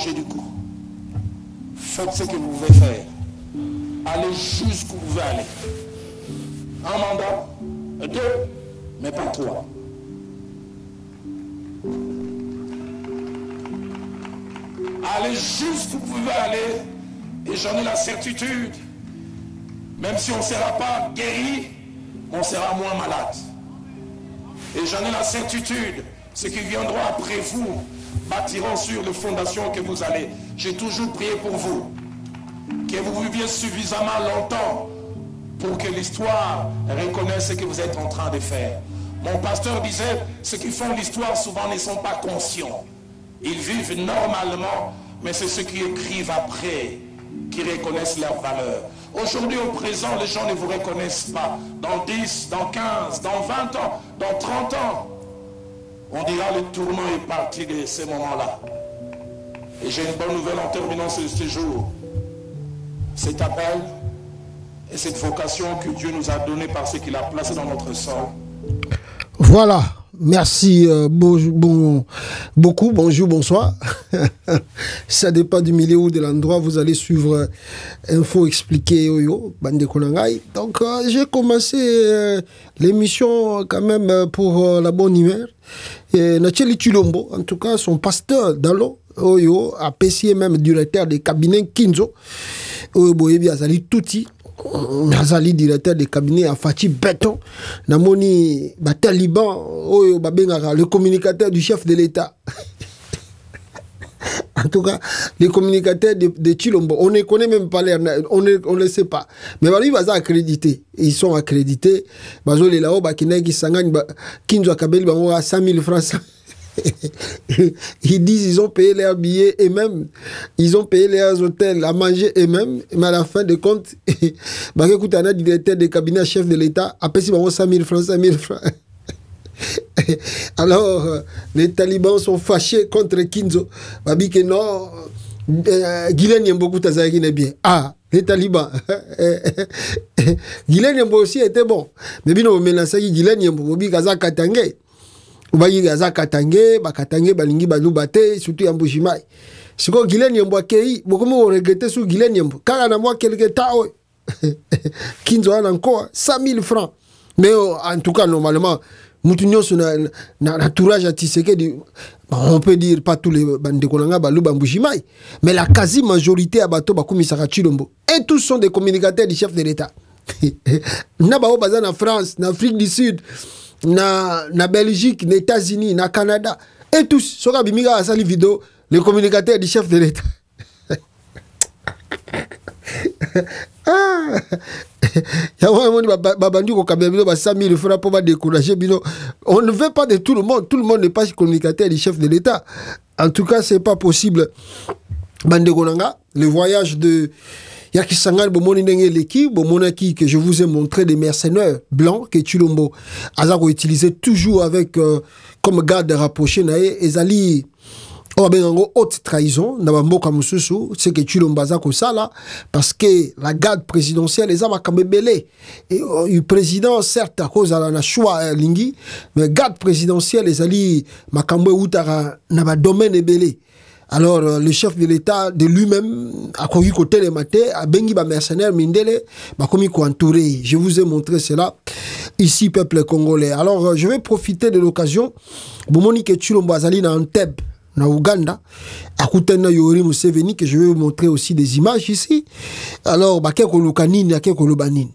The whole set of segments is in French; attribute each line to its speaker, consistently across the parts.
Speaker 1: du coup. Faites ce que vous pouvez faire. Allez jusqu'où vous pouvez aller. Un mandat, deux, mais pas trois. Allez jusqu'où vous pouvez aller, et j'en ai la certitude, même si on ne sera pas guéri, on sera moins malade. Et j'en ai la certitude, ceux qui viendront après vous bâtiront sur les fondations que vous allez. J'ai toujours prié pour vous, que vous viviez suffisamment longtemps pour que l'histoire reconnaisse ce que vous êtes en train de faire. Mon pasteur disait, ceux qui font l'histoire souvent ne sont pas conscients. Ils vivent normalement, mais c'est ceux qui écrivent après qui reconnaissent leur valeur. Aujourd'hui, au présent, les gens ne vous reconnaissent pas. Dans 10, dans 15, dans 20 ans, dans 30 ans, on dira le tournant est parti de ces moments-là. Et j'ai une bonne nouvelle en terminant ce séjour. Cet appel et cette vocation que Dieu nous a donnée parce qu'il a placé dans notre sol.
Speaker 2: Voilà. Merci beaucoup, bonjour, bonsoir. Ça dépend du milieu ou de l'endroit. Vous allez suivre Info Expliqué Oyo, Bande Konangai. Donc, j'ai commencé l'émission quand même pour la bonne humeur. Natcheli Chilombo, en tout cas, son pasteur Dalo Oyo, apprécié même directeur des cabinets Kinzo. Oyo Boyebi Azali Touti. Nazali directeur de cabinet à Fatih Béton namoni Taliban le communicateur du chef de l'État. En tout cas, les communicateurs de Chilombo, on ne connaît même pas on ne le sait pas. Mais ils sont accrédités. Ils sont accrédités. Bazoli là-haut, qui sangani Kinzo Kabeli à 100 000 francs. Ils disent ils ont payé leurs billets et même ils ont payé leurs hôtels à manger eux-mêmes, mais à la fin de compte écoute, un directeur de cabinet chef de l'État après si 100 000 francs, 5 000 francs. Alors les talibans sont fâchés contre Kinzo. Babi que non, Guylaine y a beaucoup de bien. Ah, les talibans. Guylaine y a aussi été bon. Mais bien on menace Guylaine y a beaucoup de Katangé. Ubayi gaza Katangé, Katangé balingi balubate surtout en Bushimai. Ce que Guylaine y a beaucoup beaucoup regretté sur Guylaine y a car en a moi quelque temps Kinzo a encore 100 000 francs. Mais en tout cas normalement Moutinho sur l'entourage à Tshisekedi, on peut dire pas tous les bandes Konanga balu Bushimai, mais la quasi majorité à bateau bakumisaka Chilombo. Et tous sont des communicateurs du chef de l'État. Nabao bazan en France, en Afrique du Sud. Na Belgique, na États-Unis, na Canada, et tous, soka bimiga a sali vidéo, les communicateurs du chef de l'État. On ne veut pas de tout le monde n'est pas communicateur du chef de l'État. En tout cas, c'est pas possible. Bandegonanga, le voyage de Yakisangal Bomoni l'équipe, Bomonaki que je vous ai montré des mercenaires blancs que Chilombo Azako utilisait toujours avec comme garde rapproché nae ezali obengo haute trahison na bamboka mususu c'est que Chilombo Azako ça là parce que la garde présidentielle les a makambebele et le président certes à cause de la choix lingi mais garde présidentielle ezali makambo utara na ba domaine ebele. Alors, le chef de l'État, de lui-même, a connu côté les matés, a bengi ba mercenaire mindele, ba komi ko entouré. Je vous ai montré cela ici, peuple congolais. Alors, je vais profiter de l'occasion. Bomoni ke Chilombo Azali na Entebbe, na Ouganda, à Koutena Yoweri Museveni, que je vais vous montrer aussi des images ici. Alors, ba keko lukanini, keko lubanini.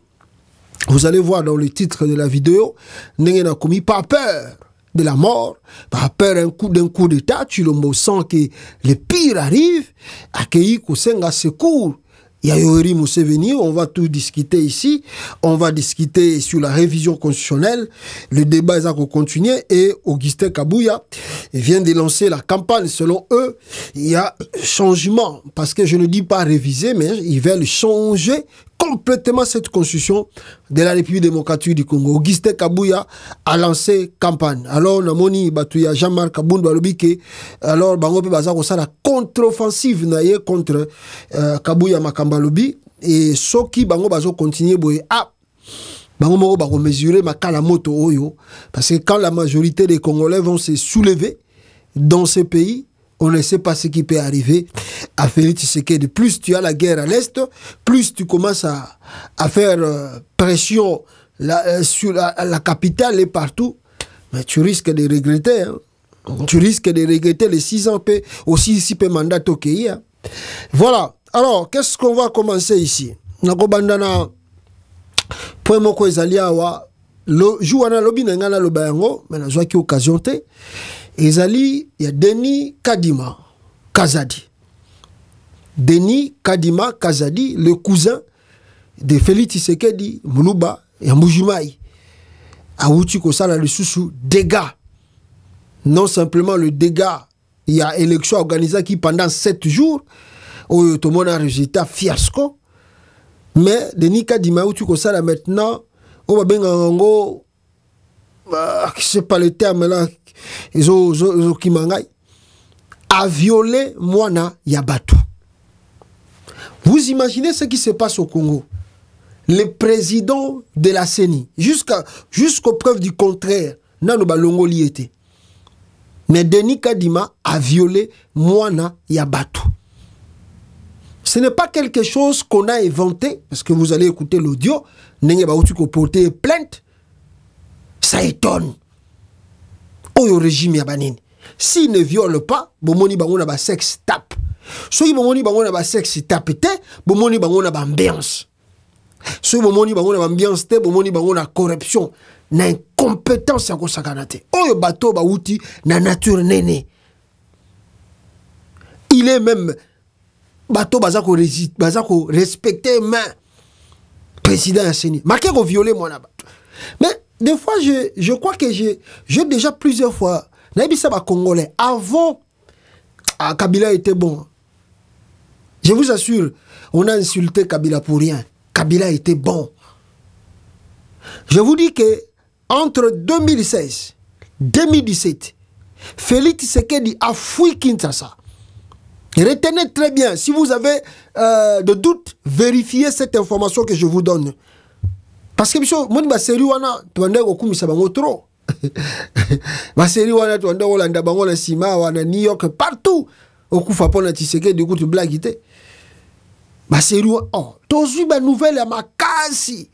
Speaker 2: Vous allez voir dans le titre de la vidéo, n'engé na komi pas peur de la mort, par peur d'un coup d'état, Chilombo sent que le pire arrive, accueilli Kosenga secours. Il y a Yoweri Museveni, on va tout discuter ici, on va discuter sur la révision constitutionnelle, le débat va continuer et Augustin Kabouya vient de lancer la campagne. Selon eux, il y a changement, parce que je ne dis pas réviser, mais ils veulent changer complètement cette constitution de la République démocratique du Congo. Augustin Kabouya a lancé campagne. Alors, Namoni Batouya, Jean-Marc Kabound Balobike, alors, Bangope Bazako, ça la contre-offensive naïe contre Kabouya Makambalobi, et ceux qui Bango Bazo continuer, Bango Moro Bako mesurer Makala Moto Oyo, parce que quand la majorité des Congolais vont se soulever dans ce pays, on ne sait pas ce qui peut arriver à Félix Tshisekedi. Plus tu as la guerre à l'Est, plus tu commences à faire pression sur la capitale et partout, mais tu risques de regretter. Hein. Tu risques de regretter les 6 ans aussi ici peut mandat au pays. Hein. Voilà. Alors, qu'est-ce qu'on va commencer ici? Nakobandana point moko ezali awa lo jouana lobi na ngana lo bayango mais na zwaki occasion te ezali ya Denis Kadima Kazadi. Denis Kadima Kazadi, le cousin de Félix Tshisekedi Muluba ya Mbujimai. Awuti ko sala le susu dégâts. Non simplement le dégât, il y a élection organisée qui pendant 7 jours où tout le monde a un résultat fiasco. Mais Denis Kadima Awuti ko sala maintenant on va bien en c'est pas le terme là a violé Mwana Yabatu. Vous imaginez ce qui se passe au Congo? Le président de la CENI, jusqu'aux preuves du contraire, Nanoba Longoli était. Mais Denis Kadima a violé Mwana Yabatu. Ce n'est pas quelque chose qu'on a inventé, parce que vous allez écouter l'audio, Nenye Baouti ko porter plainte. Ça étonne. Au régime Yabanine. S'il ne viole pas, bomoni bango na ba sexe tape. Soki bomoni bango na ba sexe tape te, bomoni bango na ba ambiance. Soki bomoni bango na ba ambiance te, bomoni bango na corruption, na incompétence ya kosakana te. Oyo bato ba uti na nature nene. Il est même bato bazako respecter main président Yassini. Marqué ko violer moi na bato. Mais des fois je crois que j'ai déjà plusieurs fois Naïbissa ba Congolais avant Kabila était bon. Je vous assure, on a insulté Kabila pour rien. Kabila était bon. Je vous dis que entre 2016 et 2017, Félix Tshisekedi a fui Kinshasa. Retenez très bien, si vous avez de doutes, vérifiez cette information que je vous donne. Parce que moi, je suis wana tuande okumisa bango trop. Ma série wana tuande Olanda bango na Sima wana New York partout. Okufa pona Tshisekedi du coup tu blagues té. Ma série oh, tozu ba nouvelle à makasi.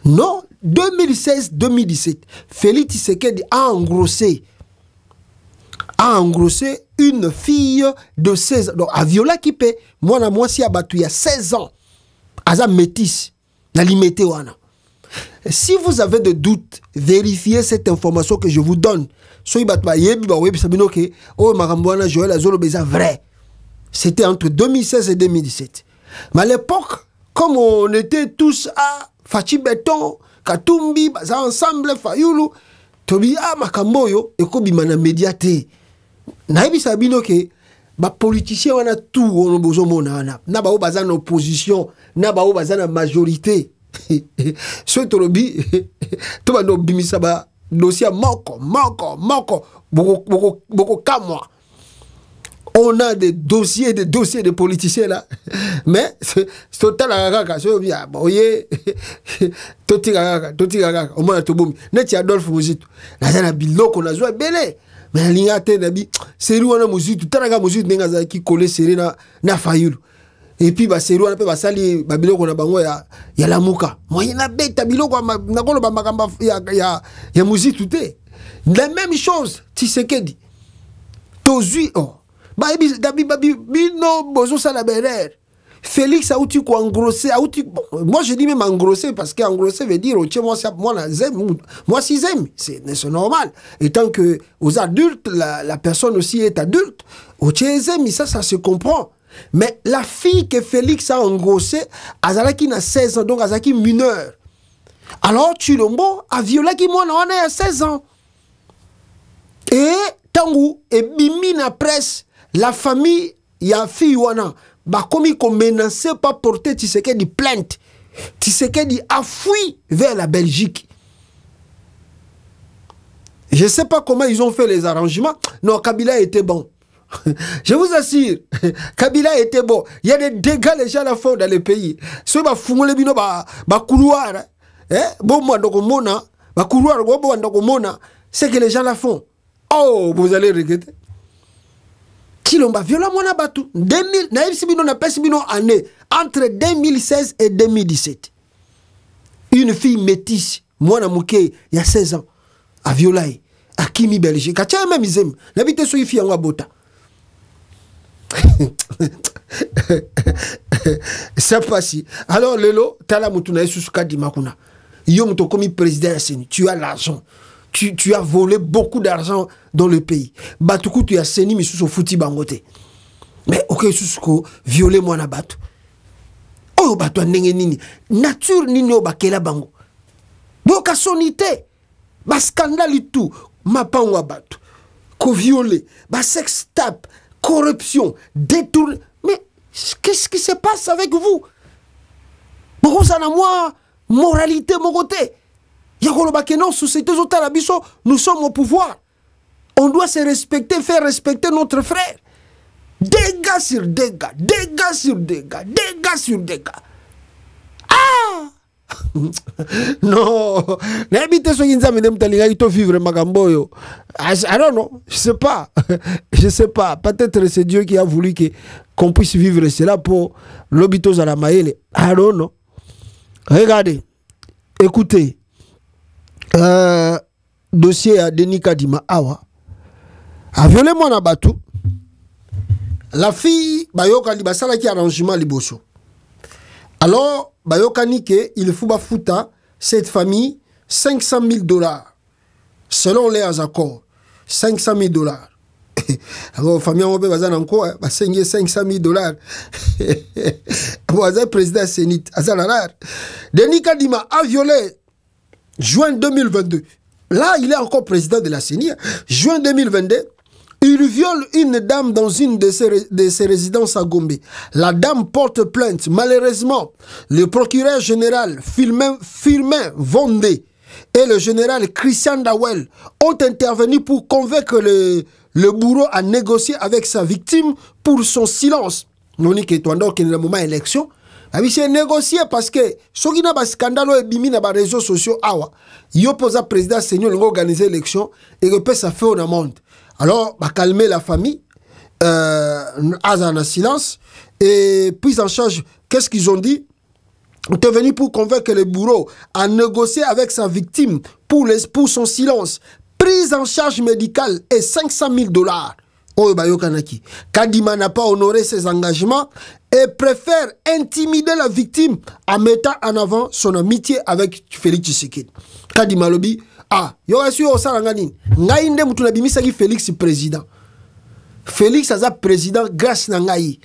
Speaker 2: Non, 2016-2017, Félix Tshisekedi a engrossé une fille de 16 ans. Donc, a violé qui paie. Moi, si abattu il y a 16 ans. Aza métis. Si vous avez des doutes, vérifiez cette information que je vous donne. C'était entre 2016 et 2017. Mais à l'époque, comme on était tous à Fachi Beton, Katumbi, ensemble, Fayoulou, Tobi, Makamboyo, et Kobimana médiaté. Naïbi Sabino ke ba politicien wana tout on besoin mona na ba bazana opposition na ba bazana majorité so tolobi to ba no bimisa ba dossier moko boko kamwa. On a des dossiers de politiciens là. Mais c'est total agaka so bien boye toti agaka o mona to bomi neti Adolphe Muzito na biloko na zo belé. Mais l'ingate nabi série wana muzitu taraga muzitu nenga za ki coller série na Fayulu et puis ba série wana pe ba sali ba biloko na bango ya lamuka moyen na beta biloko na kolo ba makamba ya muzitu te la même chose Tshisekedi tozui oh ba bino bozo sala berer Félix a outi ko engrosser moi je dis même engrosser parce que engrosser veut dire moi si j'aime c'est normal étant que aux adultes la personne aussi est adulte au ça se comprend mais la fille que Félix a engrossé azalaki na 16 ans donc azalaki mineur alors Chilombo a violé qui moi on a 16 ans et tangu et bimi na presse la famille ya fille wana bah comme il menaçait pas porter Tshisekedi plainte. Tshisekedi a fui vers la Belgique. Je ne sais pas comment ils ont fait les arrangements. Non, Kabila était bon. Je vous assure, Kabila était bon. Il y a des dégâts les gens la font dans le pays. Ceux qui font les bino ba couloir, bon moi donc mona, ba couloir bon donc mona, c'est que les gens la font. Oh, vous allez regretter. Chilomba viola mwana batu 2000 na ibsibino na pesibino année entre 2016 et 2017. Une fille métisse, mwana muke ya 16 ans a violé à Kimi Belgique. Kacha même izem na bité so ifi yango bota. C'est pas si. Alors lelo tala mutu na yesu kadima kuna. Yo muto komi président Seni, tu as l'argent. Tu as volé beaucoup d'argent dans le pays. Batuku tu as Seni mi sous fouti bangote. Mais ok susko violer moi na batu. Oh batu ndenge nini. Nature nini o bakela bango. Boka sonité. Ba scandale tout. Mapangwa batu. Ko violer, ba sex tape, corruption, détournement. Mais qu'est-ce qui se passe avec vous? Bon ça na moi moralité mon côté. Non, société nous sommes au pouvoir. On doit se respecter, faire respecter notre frère. Dégâts sur dégâts, dégâts sur dégâts, dégâts sur dégâts. Ah! Non, n'habitez ce qui vivre Magamboyo. I don't know, je sais pas. Je sais pas. Peut-être c'est Dieu qui a voulu qu'on puisse vivre cela pour l'hôpital à la Maëlle. I don't know. Regardez, écoutez. Dossier à Denis Kadima Awa a violé mon abatou. La fille bayoka li basala ki arrangement liboso. Alors bayoka nike il faut bafuta cette famille $500,000 selon les accords. $500,000. Alors famille on peut bazana encore ba signer $500,000. Voisin président Sénit azala. Denis Kadima a violé juin 2022. Là, il est encore président de la CENI. Juin 2022, il viole une dame dans une de ses résidences à Gombe. La dame porte plainte. Malheureusement, le procureur général Firmin Vondé et le général Christian Dawel ont intervenu pour convaincre le bourreau à négocier avec sa victime pour son silence. Monique Etouando, qui est le moment élection, c'est négocié parce que ce qui n'a pas scandale et bimi na ba réseaux sociaux awa yo posa président seigneur organiser l'élection et que ça fait au monde. Alors bah calmer la famille en silence et prise en charge. Qu'est-ce qu'ils ont dit? On est venu pour convaincre le bourreau à négocier avec sa victime pour son silence, prise en charge médicale et $500,000. Kadima n'a pas honoré ses engagements et préfère intimider la victime en mettant en avant son amitié avec Félix Tshisekedi. Kadima lobi, ah, yo asu o sarangani, ngai nde mutu na bimisa ki Félix président. Félix aza président grâce na ngai.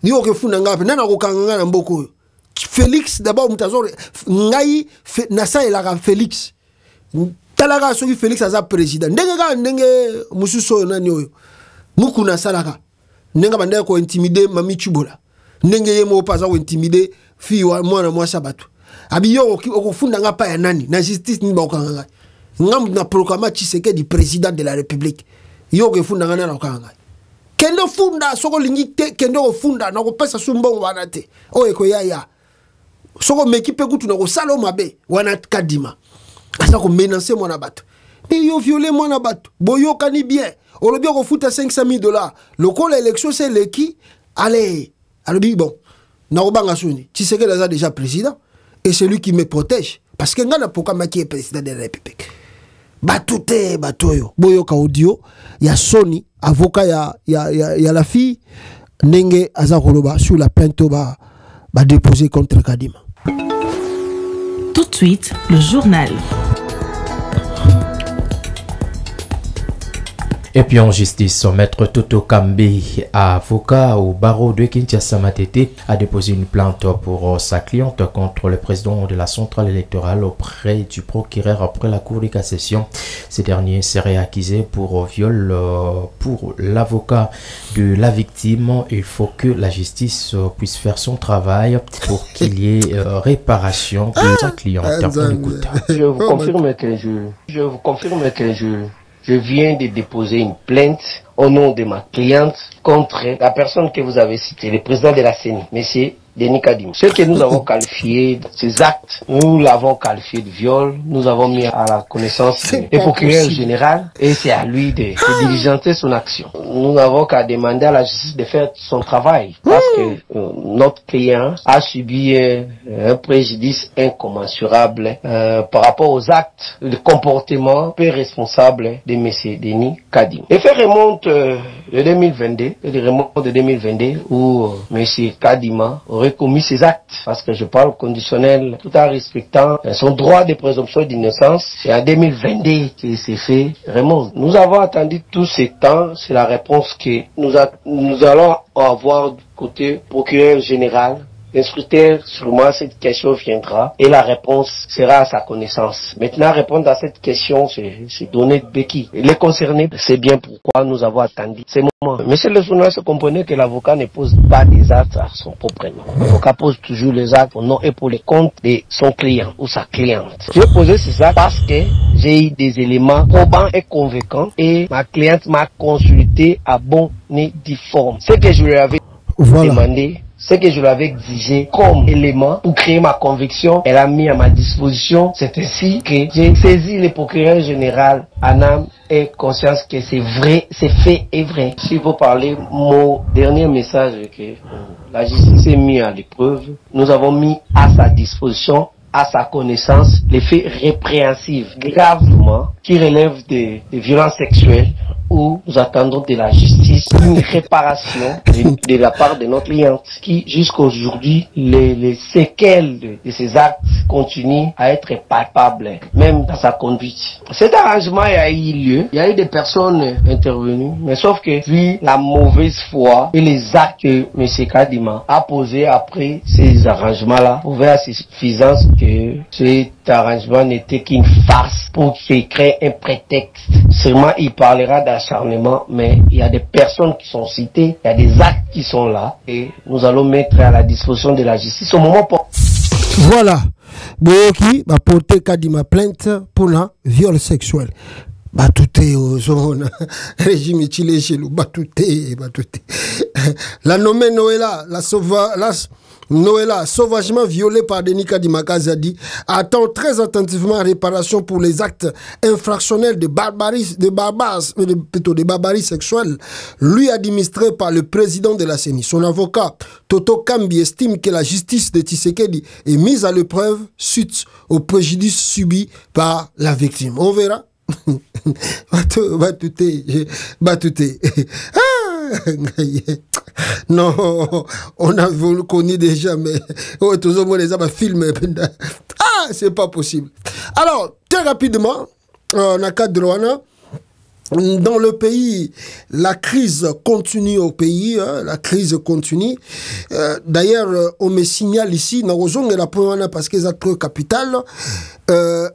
Speaker 2: Ni o kefuna ngape nana ko kanganga na mboko. Félix d'abord mutazore ngai na sa elaka Félix. Talaga soki Félix aza président. Ndenge mususo nani oyo. Mukuna salaka nenga bandaya ko intimider mami Chubola ndenge yemo paza ko intimider fi wa mwana mwasha batu abiyo okufunda nga pa ya nani na justice ni bakanga ngam na proclama Tshisekedi président de la République yo ke funda nga na okanga kendo funda soko lingite kendo ofunda na ko pesa sumbongo wana te o eko yaya soko mekipe kutu na ko salo mabe wana Kadima asa ko menacer mwana batu mais yo violer mwana batu boyo kani bien. On a bien refoutu $500,000. Le coup l'élection c'est le qui allez alors bon Narobanga Souni tu sais que là déjà président et c'est lui qui me protège parce que ngana pourquoi qui est président de la République batute batoyo boyoka audio ya Sony avocat ya la fille nenge azakoloba sur la plainte ba déposer contre Kadima.
Speaker 3: Tout de suite le journal.
Speaker 4: Et puis en justice, maître Toto Kambe, avocat au barreau de Kinshasa Matete, a déposé une plainte pour sa cliente contre le président de la centrale électorale auprès du procureur après la cour de cassation. Ce dernier serait accusé pour viol. Pour l'avocat de la victime, il faut que la justice puisse faire son travail pour qu'il y ait réparation de sa cliente.
Speaker 5: Je vous confirme que je viens de déposer une plainte au nom de ma cliente contre la personne que vous avez citée, le président de la CENI, monsieur Denis Kadima. Ce que nous avons qualifié, ces actes, nous l'avons qualifié de viol, nous avons mis à la connaissance du procureur général et c'est à lui de diligenter son action. Nous n'avons qu'à demander à la justice de faire son travail parce que notre client a subi un préjudice incommensurable par rapport aux actes de comportement peu responsables de M. Denis Kadima. Les faits remontent de 2022, où M. Kadima aurait commis ses actes, parce que je parle conditionnel, tout en respectant son droit de présomption d'innocence. C'est en 2022 que ces faits remontent. Nous avons attendu tout ce temps, c'est la réponse que nous allons avoir du côté procureur général. L'instructeur, sûrement, cette question viendra et la réponse sera à sa connaissance. Maintenant, répondre à cette question, c'est donner de béquilles. Les concernés, c'est bien pourquoi nous avons attendu ces moments. Monsieur le journaliste, comprenez que l'avocat ne pose pas des actes à son propre nom. L'avocat pose toujours les actes au nom et pour les comptes de son client ou sa cliente. J'ai posé ces actes parce que j'ai eu des éléments probants et convaincants et ma cliente m'a consulté à bon et due forme. Ce que je lui avais demandé, ce que je lui avais exigé comme élément pour créer ma conviction, elle a mis à ma disposition. C'est ainsi que j'ai saisi le procureur général en âme et conscience que c'est vrai, c'est fait et vrai. Si vous parlez, mon dernier message est que la justice est mise à l'épreuve. Nous avons mis à sa disposition, à sa connaissance, les faits répréhensibles, gravement, qui relèvent des violences sexuelles, où nous attendons de la justice une réparation de la part de notre cliente, qui jusqu'à aujourd'hui, les séquelles de ces actes continuent à être palpables, même dans sa conduite. Cet arrangement a eu lieu, il y a eu des personnes intervenues, mais sauf que vu la mauvaise foi et les actes que M. Kadima a posés après ces arrangements-là, on voit à suffisance que cet arrangement n'était qu'une farce pour créer un prétexte. Seulement, il parlera d'acharnement, mais il y a des personnes qui sont citées, il y a des actes qui sont là, et nous allons mettre à la disposition de la justice au moment pour...
Speaker 2: Voilà. Boyoki va porter Kadima plainte pour un viol sexuel. Batouté aux zones, régime étilé chez nous, batouté. La nommée Noëlla, Noëlla, sauvagement violée par Denis Kadima Kazadi, attend très attentivement réparation pour les actes infractionnels de barbarie sexuelle, lui administré par le président de la CENI. Son avocat, Toto Kambi, estime que la justice de Tshisekedi est mise à l'épreuve suite au préjudice subi par la victime. On verra. Batouté. Non, on a connu déjà, mais toujours les hommes filment. Ah, c'est pas possible. Alors, très rapidement, on a quatre droits. Dans le pays, la crise continue au pays, la crise continue. D'ailleurs, on me signale ici, parce que c'est trop capital,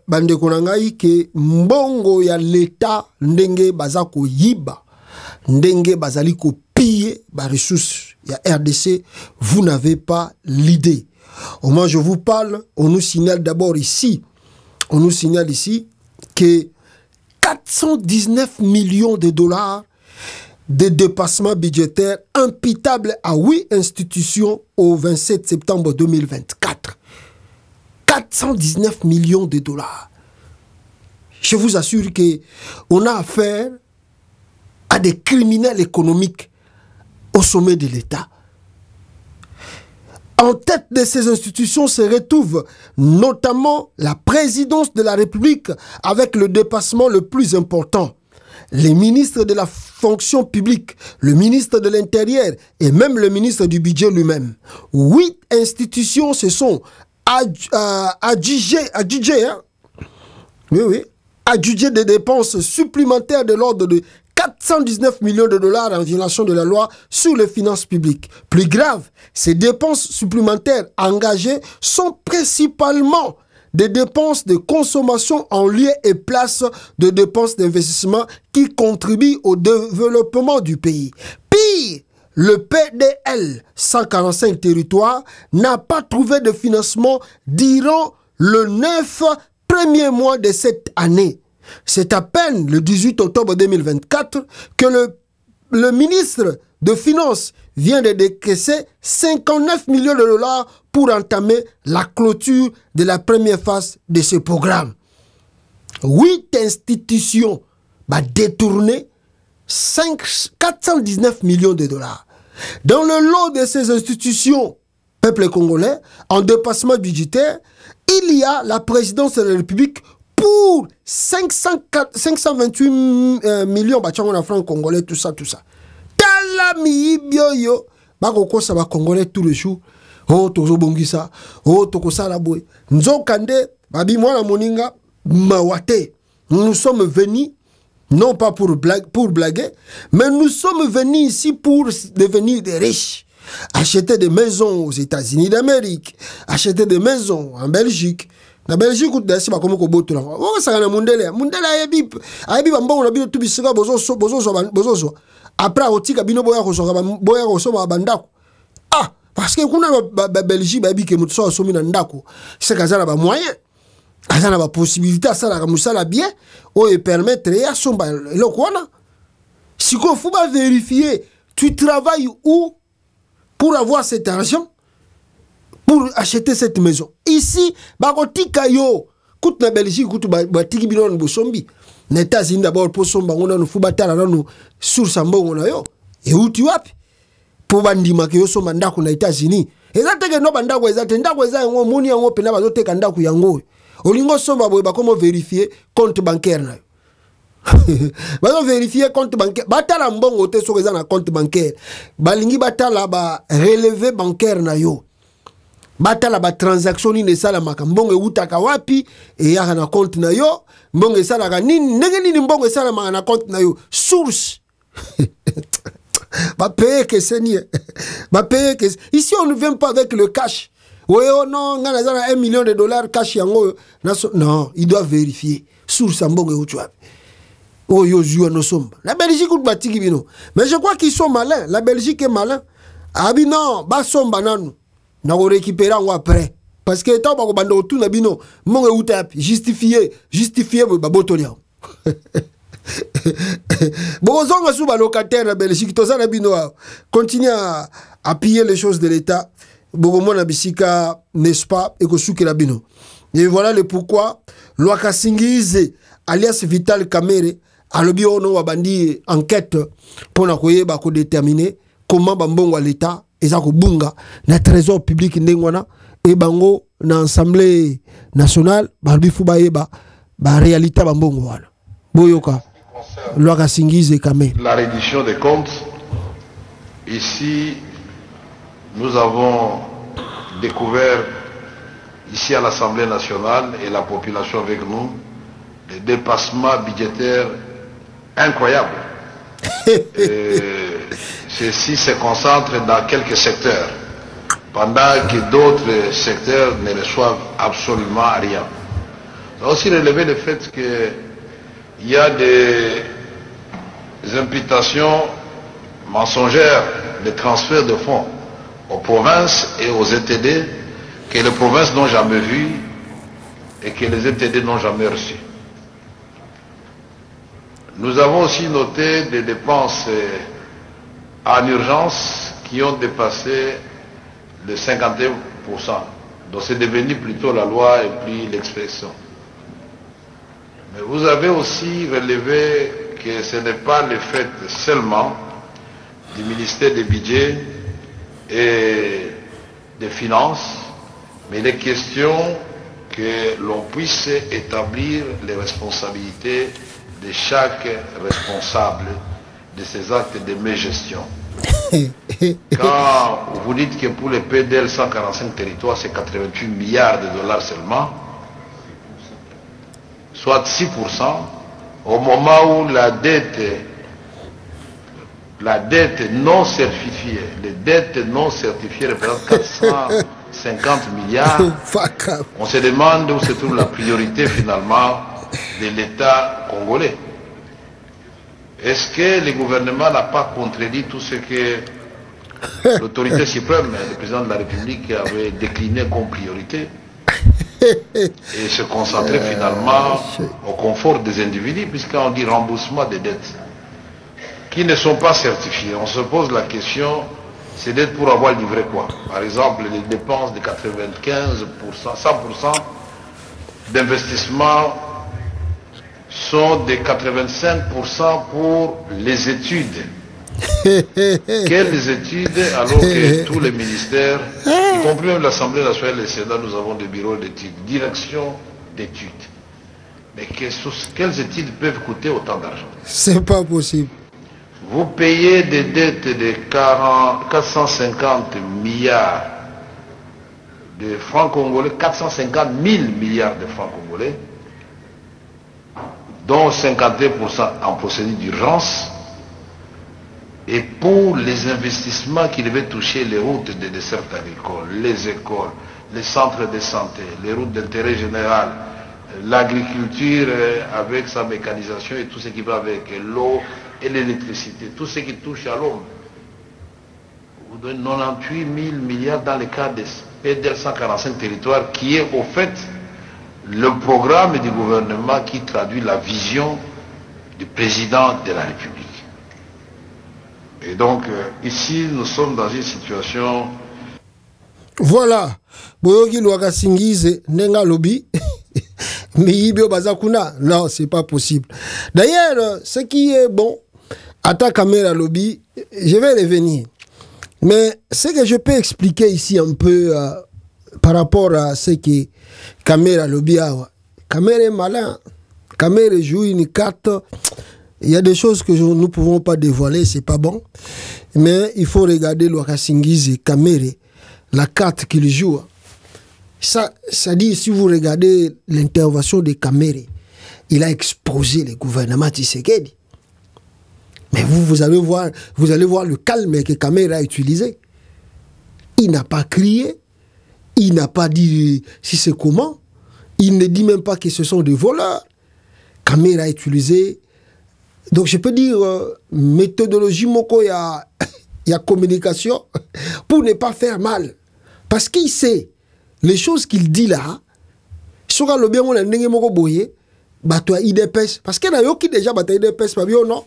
Speaker 2: bande konangai que mbongo ya l'État ndenge bazako yiba, ndenge bazaliko piller ba ressources ya RDC, vous n'avez pas l'idée. Au moins je vous parle, on nous signale d'abord ici, que 419 millions de dollars de dépassement budgétaire imputable à 8 institutions au 27 septembre 2024. 419 millions de dollars. Je vous assure qu'on a affaire à des criminels économiques au sommet de l'État. En tête de ces institutions se retrouve notamment la présidence de la République avec le dépassement le plus important. Les ministres de la fonction publique, le ministre de l'Intérieur et même le ministre du budget lui-même. 8 institutions se sont adjugées des dépenses supplémentaires de l'ordre de 419 millions de dollars en violation de la loi sur les finances publiques. Plus grave, ces dépenses supplémentaires engagées sont principalement des dépenses de consommation en lieu et place de dépenses d'investissement qui contribuent au développement du pays. Pire, le PDL 145 territoires n'a pas trouvé de financement durant le 9 premiers mois de cette année. C'est à peine le 18 octobre 2024 que le ministre de Finances vient de décaisser 59 millions de dollars pour entamer la clôture de la première phase de ce programme. 8 institutions vont détourner 419 millions de dollars. Dans le lot de ces institutions, peuple congolais, en dépassement budgétaire, il y a la présidence de la République pour 528 millions de francs congolais, tout ça. Talami bioyo, bakoko sa ba congolais tout le jour. Oh, tozo bongisa, oh, toko sala boy. Nzokande, babi mwana moninga, mawate. Nous sommes venus, non pas pour blaguer, mais nous sommes venus ici pour devenir des riches. Acheter des maisons aux États-Unis d'Amérique, acheter des maisons en Belgique. Na Belgique ou dasi ba komo ko boto la. O sa na mundele ayebi bambo na bino tubisika bozo. Après otika bino boya ko so ba bandako. Ah, parce que kuna Belgique ba bi ke mutso so mi na ndako. C'est kazana ba moyen. Kazana ba possibilité ça la musala bien o e permettre ya somba eloko wana. Siko faut ba vérifier tu travailles où pour avoir cet argent pour acheter cette maison. Ici, bakotika yo, kout na Belgique, kout batiki binon bosombi. Na États-Unis d'abord pour somba on a no fubatala no source mbongo na yo. Et où tu wapi? Pour bandima ke yo somba ndako na États-Unis. Ezateke no bandako ezate ndako eza ngo moni yango pena bazoteka ndako yango. Olingo somba boy ba comment vérifier compte bancaire na yo. Bazo vérifier compte bancaire. Batala mbongo te so eza na compte bancaire. Balingi batala ba relevé bancaire na yo. Batala ba transaction ni nesala makambongo utaka wapi e ya na compte na yo mbongo esala ka nini ndenge nini mbongo esala ma na compte na yo source ba payer que seigneur ba payer que ici on ne vient pas avec le cash. Oui oh non ngana za 1 million de dollars cash yango non il doit vérifier source mbongo utu wapi. Oh yo joue no somba la Belgique ou batiki bino mais je crois qu'ils sont malins. La Belgique est malin. Abi non ba somba nanu na ko récupérer après parce que tant ba ko bando tout na bino monge utapi justifier ba botolia bon zonga sous ba locataire na Belgique to ça na bino continue à piller les choses de l'État bogo mona bisika n'est-ce pas et ko souki la bino et voilà le pourquoi Lwaka Singize alias Vital Kamerhe alobi ono wa bandi enquête pour na koyeba ko déterminer comment bambongo à l'État eza ko bunga na trésor public ndengwana e bango na assemblée nationale balbifu bayeba ba réalité bambongo wana boyoka Lwaka Singize Kamerhe.
Speaker 1: La reddition des comptes ici nous avons découvert ici à l'Assemblée nationale et la population avec nous des dépassements budgétaires incroyables. Ceci se concentre dans quelques secteurs, pendant que d'autres secteurs ne reçoivent absolument rien. On a aussi relevé le fait qu'il y a des imputations mensongères de transfert de fonds aux provinces et aux ETD que les provinces n'ont jamais vu et que les ETD n'ont jamais reçu. Nous avons aussi noté des dépenses en urgence qui ont dépassé les 51%. Donc c'est devenu plutôt la loi et puis l'expression. Mais vous avez aussi relevé que ce n'est pas le fait seulement du ministère des Budgets et des Finances, mais les questions que l'on puisse établir les responsabilités de chaque responsable de ces actes de mégestion. Quand vous dites que pour les PDL 145 territoires, c'est 88 milliards de dollars seulement, soit 6%, au moment où la dette non certifiée, les dettes non certifiées représentent 450 milliards, on se demande où se trouve la priorité finalement de l'État congolais. Est-ce que le gouvernement n'a pas contredit tout ce que l'autorité suprême, le président de la République, avait décliné comme priorité et se concentrer finalement au confort des individus, puisqu'on dit remboursement des dettes qui ne sont pas certifiées? On se pose la question
Speaker 6: c'est d'être pour avoir livré quoi? Par exemple, les dépenses de 95%, 100% d'investissement sont de 85% pour les études. Quelles études, alors que tous les ministères, y compris même l'Assemblée nationale et le Sénat, nous avons des bureaux d'études, direction d'études. Mais quelles études peuvent coûter autant d'argent?
Speaker 2: C'est pas possible.
Speaker 6: Vous payez des dettes de 450 milliards de francs congolais, 450 000 milliards de francs congolais, dont 51% en procédure d'urgence, et pour les investissements qui devaient toucher les routes de dessert agricole, les écoles, les centres de santé, les routes d'intérêt général, l'agriculture avec sa mécanisation et tout ce qui va avec l'eau et l'électricité, tout ce qui touche à l'homme. Vous donnez 98 000 milliards dans le cadre de PDL 145 territoires, qui est au fait le programme du gouvernement qui traduit la vision du président de la République. Et donc, ici, nous sommes dans une situation...
Speaker 2: Voilà. Boyogi Louaka Singize, Nenga Lobby, Miyibio Bazakuna. Non, c'est pas possible. D'ailleurs, ce qui est bon, à ta caméra Lobby, je vais revenir. Mais ce que je peux expliquer ici un peu par rapport à ce que caméra Lobby a. Caméra est malin. Caméra joue une carte. Il y a des choses que nous ne pouvons pas dévoiler, c'est pas bon. Mais il faut regarder Louaka Singize, caméra, la carte qu'il joue. Ça dit, si vous regardez l'intervention de Kamere, il a exposé le gouvernement Tshisekedi. Mais vous allez voir le calme que Kamere a utilisé. Il n'a pas crié, il n'a pas dit si c'est comment, il ne dit même pas que ce sont des voleurs. Kamere a utilisé, donc je peux dire, méthodologie moko ya communication pour ne pas faire mal. Parce qu'il sait, les choses qu'il dit là, soka le bien on a ndenge moko boye, bato a IDPS, parce que na yo ki déjà bato IDPS pa bio non,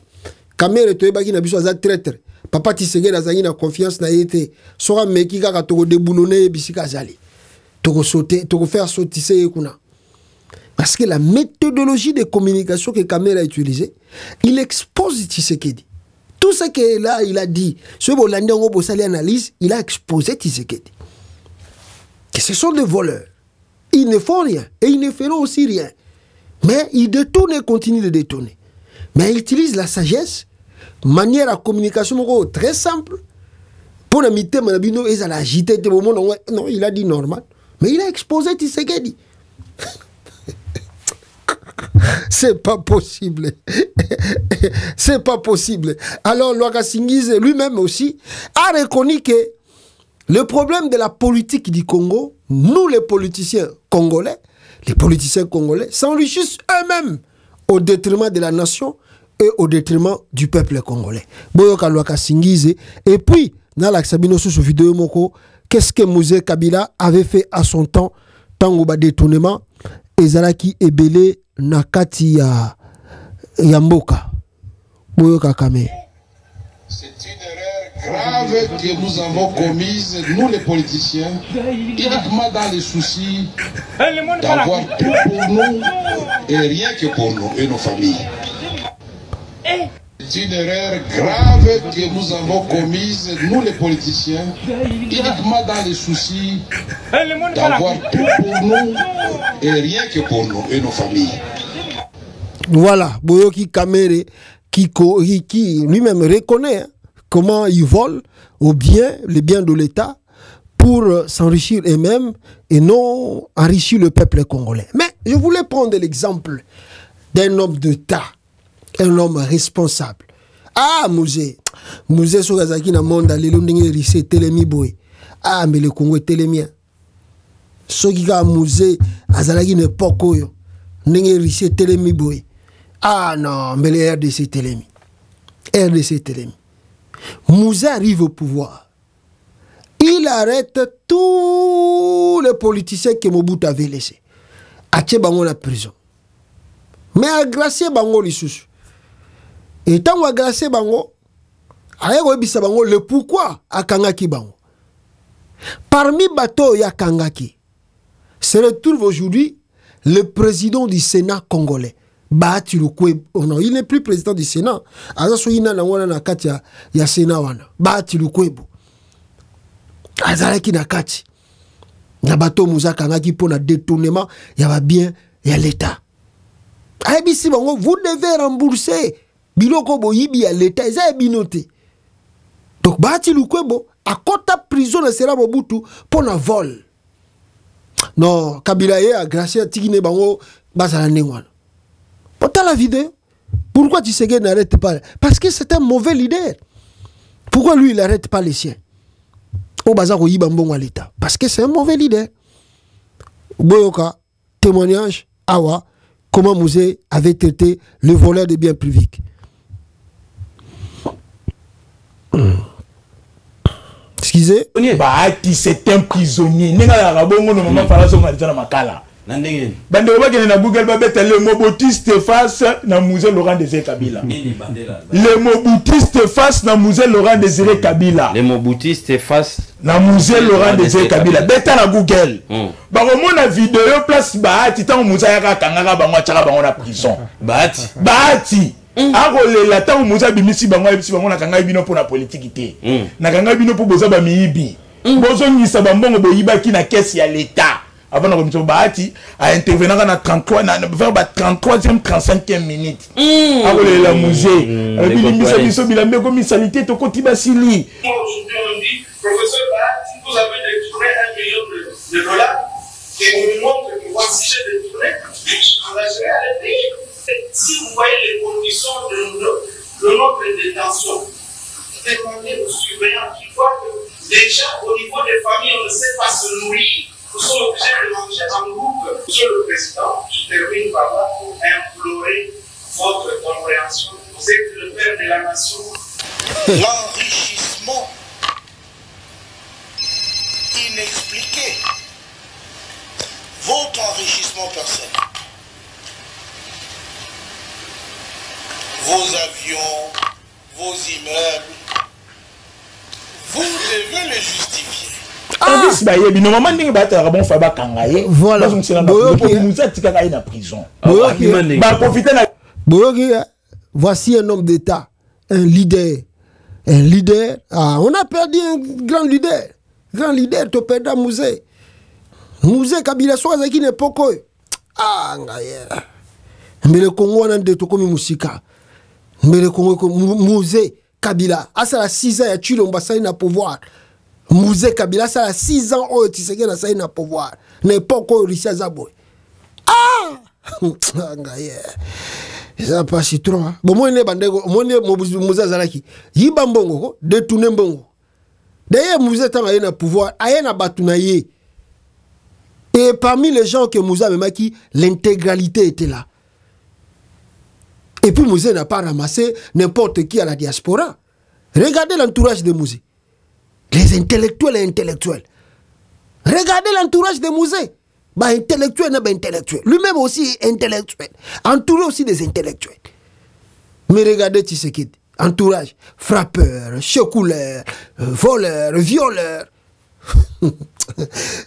Speaker 2: Kamere to ebaki na biso aza traître, papa Tshisekedi azali na confiance na yete, soka meki kaka toko déboulonner bisika azali, toko sauter, toko faire sautisser kuna. Parce que la méthodologie de communication que Kamere a utilisée, il expose Tshisekedi. Tout ce que là il a dit, ce Bolandi on bo sali analyse, il a exposé Tshisekedi. Que ce sont des voleurs. Ils ne font rien. Et ils ne feront aussi rien. Mais ils détournent et continuent de détourner. Mais ils utilisent la sagesse, manière à communication très simple. Pour imiter Manabino, ils ont agité. Non, il a dit normal. Mais il a exposé Tshisekedi. C'est pas possible. C'est pas possible. Alors, Louaka Singize lui-même aussi a reconnu que le problème de la politique du Congo, nous les politiciens congolais s'enrichissent eux-mêmes au détriment de la nation et au détriment du peuple congolais. Boyoka Louaka Singize. Et puis, dans la Sabino sous vidéo moko, qu'est-ce que Moïse Kabila avait fait à son temps, tango détournement, ezalaki ebele nakati ya Mboka. Boyoka Kame.
Speaker 7: C'est une erreur grave que nous avons commise, nous les politiciens, uniquement dans les soucis d'avoir tout pour nous et rien que pour nous et nos familles. C'est une erreur grave que nous avons commise, nous les politiciens, uniquement dans les soucis d'avoir tout pour nous et rien que pour nous et nos familles.
Speaker 2: Voilà, Boyoki Kamere qui lui-même reconnaît comment ils volent les biens de l'État pour s'enrichir eux-mêmes et non enrichir le peuple congolais. Mais je voulais prendre l'exemple d'un homme d'État, un homme responsable. Ah, Mouzé Sogazaki na monde lelo ndenge rissé telemi boy. Ah, mais le Congo est télémien. Soki ka Mouzé azalaki n'époque oyo ndenge rissé telemi boy. Ah non, mais le RDC télémi. RDC télémi. Mouzé arrive au pouvoir. Il arrête tous les politiciens que Mobutu avait laissés. Atie bango la prison. Mais a gracié bango lisusu. Et tant que gracié bango, le pourquoi akangaki bango. Parmi bateaux ya kangaki, se retrouve aujourd'hui le président du Sénat congolais. Bahati Lukwebo. Oh non, il n'est plus président du Sénat. Azaso ina na wana na kati ya Sénat wana. Bahati Lukwebo. Azalaki na kati. Na bateau muza kangaki pour na détournement, ya va bien ya l'État. Aibisi bango, vous devez rembourser biloko boyibi ya l'État, eza binoté. Donc Bahati Lukwebo a kota prison na sera Mobutu pour na vol. Non, Kabila ye a gracié tikine bango bazala nengwana. Pourtant la vidéo. Pourquoi Tshisekedi n'arrête pas? Parce que c'est un mauvais leader. Pourquoi lui il n'arrête pas les siens? Au bazar yiba mbongo à l'État. Parce que c'est un mauvais leader. Boyoka, témoignage, awa, comment Mouzé avait traité le voleur des biens publics. Excusez.
Speaker 8: Bahati, c'est un prisonnier. Nenga la rabongo no mama fala so ngalizana makala. Nandenge. Bande obakene na Google babeta le mobutiste face na Mouzé Laurent Désiré Kabila. Le mobutiste face na Mouzé Laurent Désiré Kabila.
Speaker 9: Le mobutiste face
Speaker 8: na Mouzé Laurent Désiré Kabila. Beta na Google. Ba komona vidéo place Bahati tant Mouzé ya kangaka bango tshaka bango na prison. Bahati. Arolela tant Mouzé bimisi bango na kanga bino pour la politique té. Na kanga bino pour boza ba miyibi. Bozo ngisa bambongo boyibaki na caisse ya l'État. Avant de remettre Bahati à intervenir dans 33 33e 35e minute. Arolela la musée. Biso bilambe comme misalité to kotibasili.
Speaker 1: Aujourd'hui on dit professeur Bahati, vous avez détourné $1 million et on nous montre que voici j'ai détourné, je vous ai à payer. Si vous voyez les conditions de notre détention, demandez aux surveillants qui voient que déjà au niveau des familles on ne sait pas se nourrir. Nous sommes obligés de manger en groupe. Monsieur le Président, je termine par là pour implorer votre compréhension. Vous êtes le père de la nation.
Speaker 10: L'enrichissement inexpliqué, votre enrichissement personnel, vos avions, vos immeubles, vous devez les justifier.
Speaker 8: Voilà.
Speaker 2: Voici un homme d'État, un leader. Un leader. Ah, on a perdu un grand leader. Grand leader, tu perds Mouzé. Mouzé Kabila soit qui n'est pas quoi. Ah, mais le Congo, on a des comme Moussika. Mais le Congo, Mouzé Kabila. Ah, ça a 6 ans, tu l'as passé à pouvoir. Mouzé Kabila, ça a 6 ans, oh, tu sais qu'il a ça à pouvoir. N'est pas quoi, Richard Zaboy. Ah! Ça passe trop. Bon, moi, je suis Mouzé Zalaki. Yibambongo, détourné Mbongo. D'ailleurs, Mouzé a un pouvoir, a un batounaye. Et parmi les gens que Mouzé a maki, l'intégralité était là. Et puis Mouzé n'a pas ramassé n'importe qui à la diaspora. Regardez l'entourage de Mouzé. Les intellectuels et intellectuels. Regardez l'entourage de Mouzé. Bah, intellectuel, bah, intellectuel. Lui-même aussi est intellectuel. Entouré aussi des intellectuels. Mais regardez Tshisekedi. Entourage. Frappeur, chocouleur, voleur, violeur.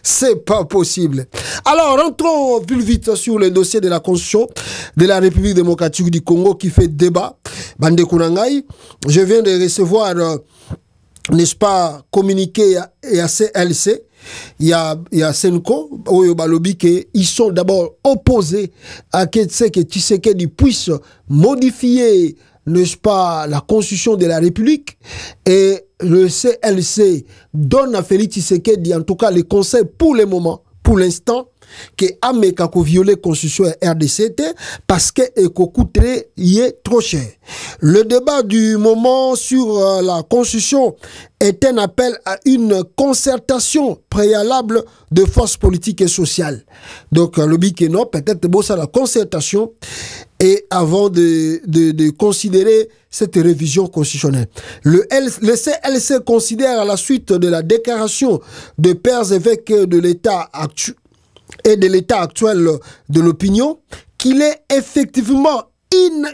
Speaker 2: C'est pas possible. Alors, rentrons plus vite sur le dossier de la Constitution de la République démocratique du Congo qui fait débat. Bande Kounangaï, je viens de recevoir, n'est-ce pas, communiqué et à CLC. Il y a Senko, ils sont d'abord opposés à ce que Tshisekedi puisse modifier, n'est-ce pas, la constitution de la République, et le CLC donne à Félix Tshisekedi, en tout cas, les conseils pour le moment, pour l'instant, que Ameka ko violer la constitution RDCT parce que coûterait y est trop cher. Le débat du moment sur la constitution est un appel à une concertation préalable de forces politiques et sociales. Donc le but que non, peut-être bon ça la concertation et avant de considérer cette révision constitutionnelle. Le CLC considère à la suite de la déclaration de pères évêques de l'État actuel et de l'état actuel de l'opinion, qu'il est effectivement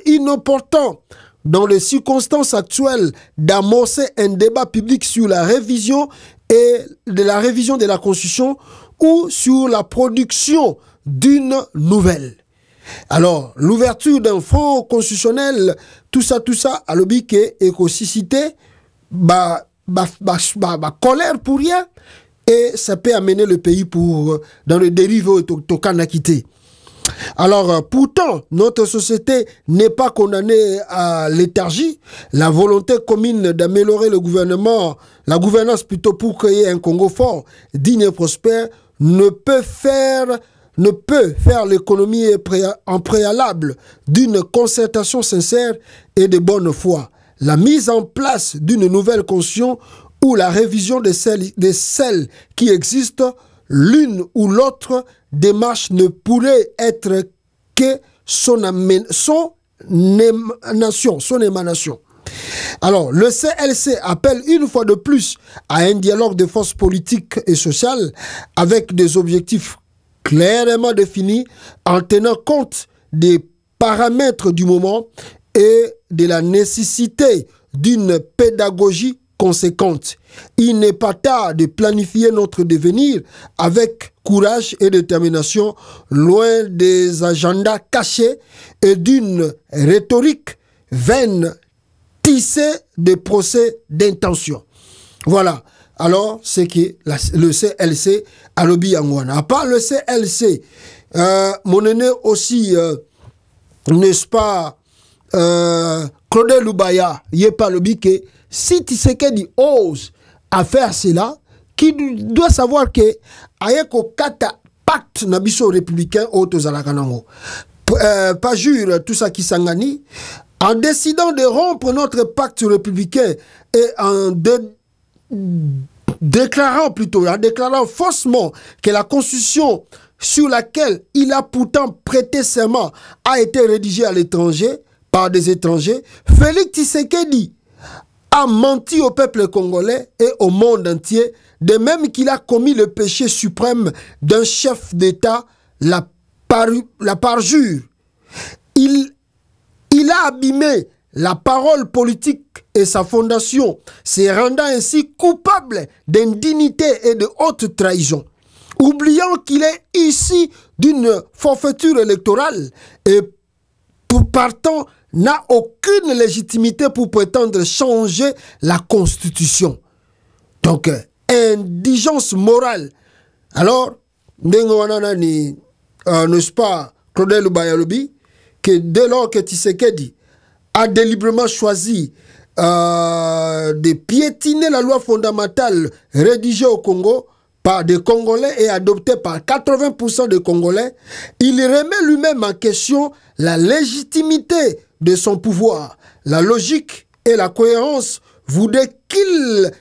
Speaker 2: inopportun dans les circonstances actuelles, d'amorcer un débat public sur la révision de la Constitution ou sur la production d'une nouvelle. Alors, l'ouverture d'un front constitutionnel, tout ça, à l'objet est aussi cité, colère pour rien, et ça peut amener le pays dans le dérive au Tokanakité. Alors, pourtant, notre société n'est pas condamnée à léthargie. La volonté commune d'améliorer la gouvernance plutôt pour créer un Congo fort, digne et prospère, ne peut faire l'économie en préalable d'une concertation sincère et de bonne foi. La mise en place d'une nouvelle constitution ou la révision de celles qui existent, l'une ou l'autre démarche ne pourrait être que son émanation. Alors, le CLC appelle une fois de plus à un dialogue de forces politiques et sociales avec des objectifs clairement définis en tenant compte des paramètres du moment et de la nécessité d'une pédagogie conséquente. Il n'est pas tard de planifier notre devenir avec courage et détermination, loin des agendas cachés et d'une rhétorique vaine tissée de procès d'intention. Voilà. Alors, c'est que le CLC a lobby Angwana. À part le CLC, mon aîné aussi, n'est-ce pas, Claude Lubaya, il n'y a pas lobby que si Tshisekedi ose à faire cela, qui doit savoir que ayeko kata pacte nabiso républicain autos à la Kanango. Pas jure tout ça qui s'engani. En décidant de rompre notre pacte républicain et en déclarant faussement que la constitution sur laquelle il a pourtant prêté serment a été rédigée à l'étranger, par des étrangers, Félix Tshisekedi a menti au peuple congolais et au monde entier, de même qu'il a commis le péché suprême d'un chef d'État, la parjure. Il a abîmé la parole politique et sa fondation, se rendant ainsi coupable d'indignité et de haute trahison. Oubliant qu'il est ici d'une forfaiture électorale et partant n'a aucune légitimité pour prétendre changer la Constitution. Donc, indigence morale. Alors, n'est-ce pas, Claude Lubaya-Lobi, que dès lors que Tshisekedi a délibérément choisi de piétiner la loi fondamentale rédigée au Congo par des Congolais et adoptée par 80% des Congolais, il remet lui-même en question la légitimité de son pouvoir. La logique et la cohérence voudraient qu'il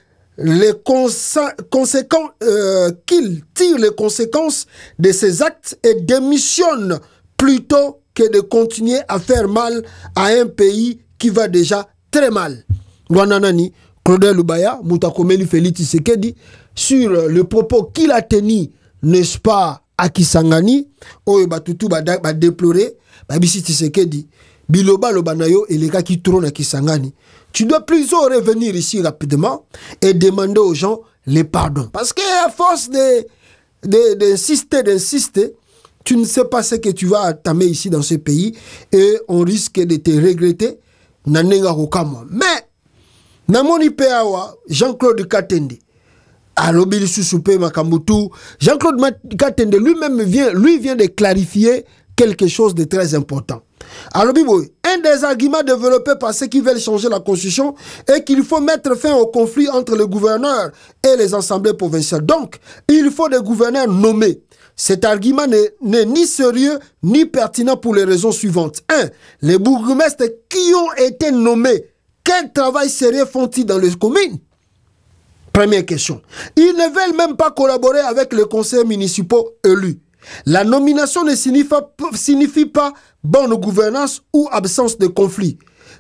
Speaker 2: tire les conséquences de ses actes et démissionne plutôt que de continuer à faire mal à un pays qui va déjà très mal. Wananani, Claude Lubaya, Moutakomeli Félix Tshisekedi, sur le propos qu'il a tenu, n'est-ce pas, à Kisangani, Oyo Batutu ba déploré, Babisi Tshisekedi, Biloba Lobanayo et les gars qui trônent à Kisangani. Tu dois plutôt revenir ici rapidement et demander aux gens les pardons. Parce qu'à force d'insister, tu ne sais pas ce que tu vas entamer ici dans ce pays et on risque de te regretter. Mais, Namoni Peawa, Jean-Claude Katende, Jean-Claude Katende lui-même vient de clarifier quelque chose de très important. Un des arguments développés par ceux qui veulent changer la constitution est qu'il faut mettre fin au conflit entre les gouverneurs et les assemblées provinciales. Donc, il faut des gouverneurs nommés. Cet argument n'est ni sérieux ni pertinent pour les raisons suivantes. 1. Les bourgmestres qui ont été nommés, quel travail sérieux font-ils dans les communes? Première question. Ils ne veulent même pas collaborer avec les conseils municipaux élus. La nomination ne signifie pas bonne gouvernance ou absence de conflit.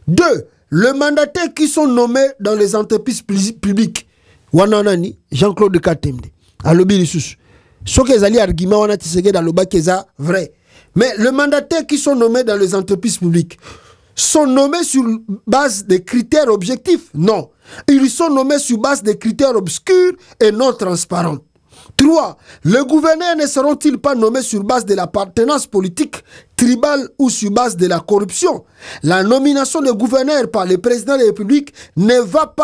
Speaker 2: 2. Les mandataires qui sont nommés dans les entreprises publiques. Wananani, Jean-Claude Katemde, Alobi Lissus. Ce que les arguments on a tissé dans le bas qui est vrai. Mais les mandataires qui sont nommés dans les entreprises publiques, sont nommés sur base de critères objectifs? Non. Ils sont nommés sur base de critères obscurs et non transparents. 3. Les gouverneurs ne seront-ils pas nommés sur base de l'appartenance politique, tribale ou sur base de la corruption? La nomination des gouverneurs par le président de la République ne va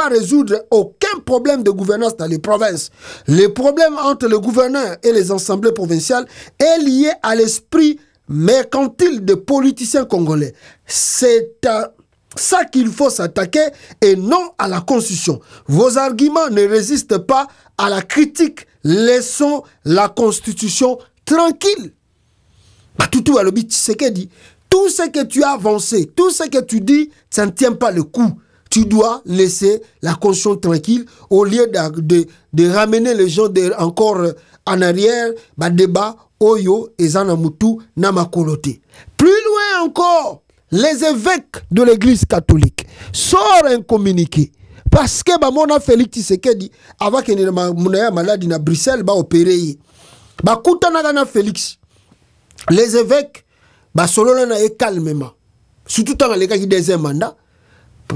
Speaker 2: résoudre aucun problème de gouvernance dans les provinces. Le problème entre le gouverneur et les assemblées provinciales est lié à l'esprit mercantile des politiciens congolais. C'est à ça qu'il faut s'attaquer et non à la Constitution. Vos arguments ne résistent pas à la critique. Laissons la Constitution tranquille. Tout ce que tu as avancé, tout ce que tu dis, ça ne tient pas le coup. Tu dois laisser la Constitution tranquille au lieu de ramener les gens encore en arrière, débat, oyo, et zanamutu, namakolote. Plus loin encore, les évêques de l'église catholique sortent un communiqué. Parce que mon Félix Tshisekedi, avant qu'il y ait maladie à Bruxelles, va opérer. Koutana Félix, les évêques, solo na calmement. Surtout dans les cas qui deuxième mandat.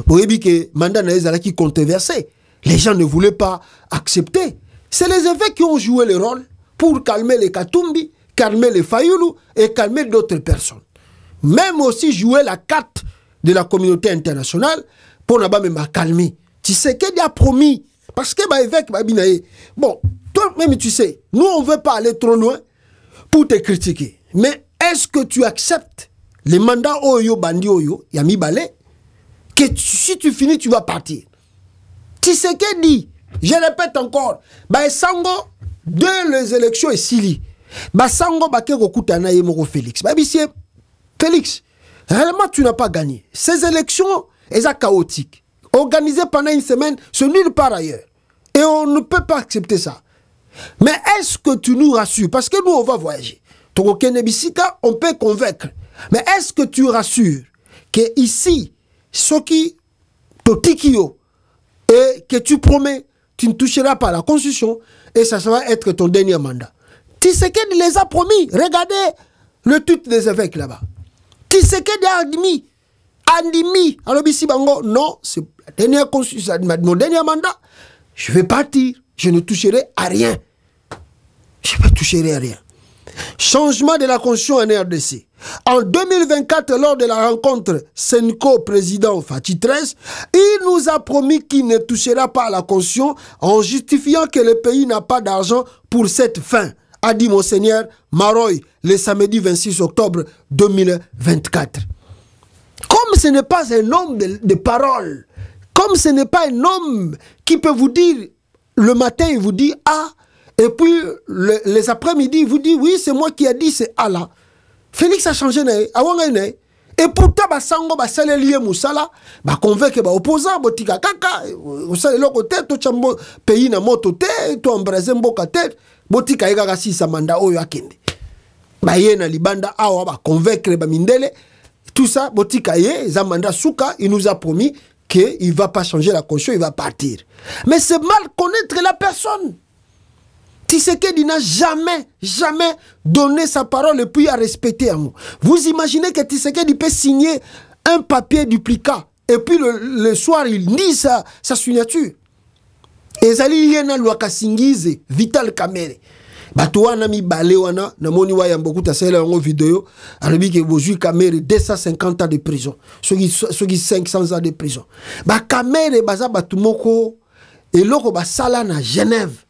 Speaker 2: Pour éviter que le mandat qui controversé, les gens ne voulaient pas accepter. C'est les évêques qui ont joué le rôle pour calmer les Katumbi, calmer les Fayoulou et calmer d'autres personnes. Même aussi jouer la carte de la communauté internationale pour ne pas me calmer. Tu sais qu'il a promis, parce que l'évêque bon, toi-même tu sais, nous on ne veut pas aller trop loin pour te critiquer. Mais est-ce que tu acceptes les mandats Oyo, Bandi Oyo, Yami Balé, que si tu finis, tu vas partir? Tu sais qu'il dit, je répète encore, Sango, de les élections et Sili, Sango, Bakego Koutana et Moro Félix. Félix, réellement tu n'as pas gagné. Ces élections, elles sont chaotiques. Organisées pendant une semaine, c'est nulle part ailleurs. Et on ne peut pas accepter ça. Mais est-ce que tu nous rassures? Parce que nous, on va voyager. On peut convaincre. Mais est-ce que tu rassures que ici, ce qui Totikio, et que tu promets, tu ne toucheras pas à la Constitution, et ça va être ton dernier mandat? Tshisekedi les a promis. Regardez le titre des évêques là-bas. Tshisekedi a admis. Alors ici, non, c'est mon dernier mandat. Je vais partir. Je ne toucherai à rien. Je ne toucherai à rien. Changement de la Constitution en RDC. En 2024, lors de la rencontre Senko président Fati 13, il nous a promis qu'il ne touchera pas à la Constitution en justifiant que le pays n'a pas d'argent pour cette fin, a dit Monseigneur Maroy le samedi 26 octobre 2024. Comme ce n'est pas un homme de parole, comme ce n'est pas un homme qui peut vous dire le matin, il vous dit ah, et puis les après-midi, il vous dit oui, c'est moi qui ai dit c'est Allah. Félix a changé, et pourtant, Sango, Salelié Moussala, convainc opposant, Botika Kaka, vous savez, le côté, tout le pays n'a moto, tout embrasé Mboka tête, Botika Egasi Samanda Oyo Akende. Bayena Libanda Awa, convaincre Bamindele, tout ça, Botika Ye, Zamanda Souka, il nous a promis qu'il ne va pas changer la Constitution, il va partir. Mais c'est mal connaître la personne. Tshisekedi n'a jamais donné sa parole et puis a respecté un mot. Vous imaginez que Tshisekedi peut signer un papier duplicat et puis le soir il nie sa signature. Et Zali Yena Luakasingize, Vital Kamere. Batouana mi balewana, na moni wa yamboku ta sela en vidéo, arabi ke boju Kamere 250 ans de prison. Ceux qui 500 ans de prison. Kamere baza batumoko et loko basala na Genève.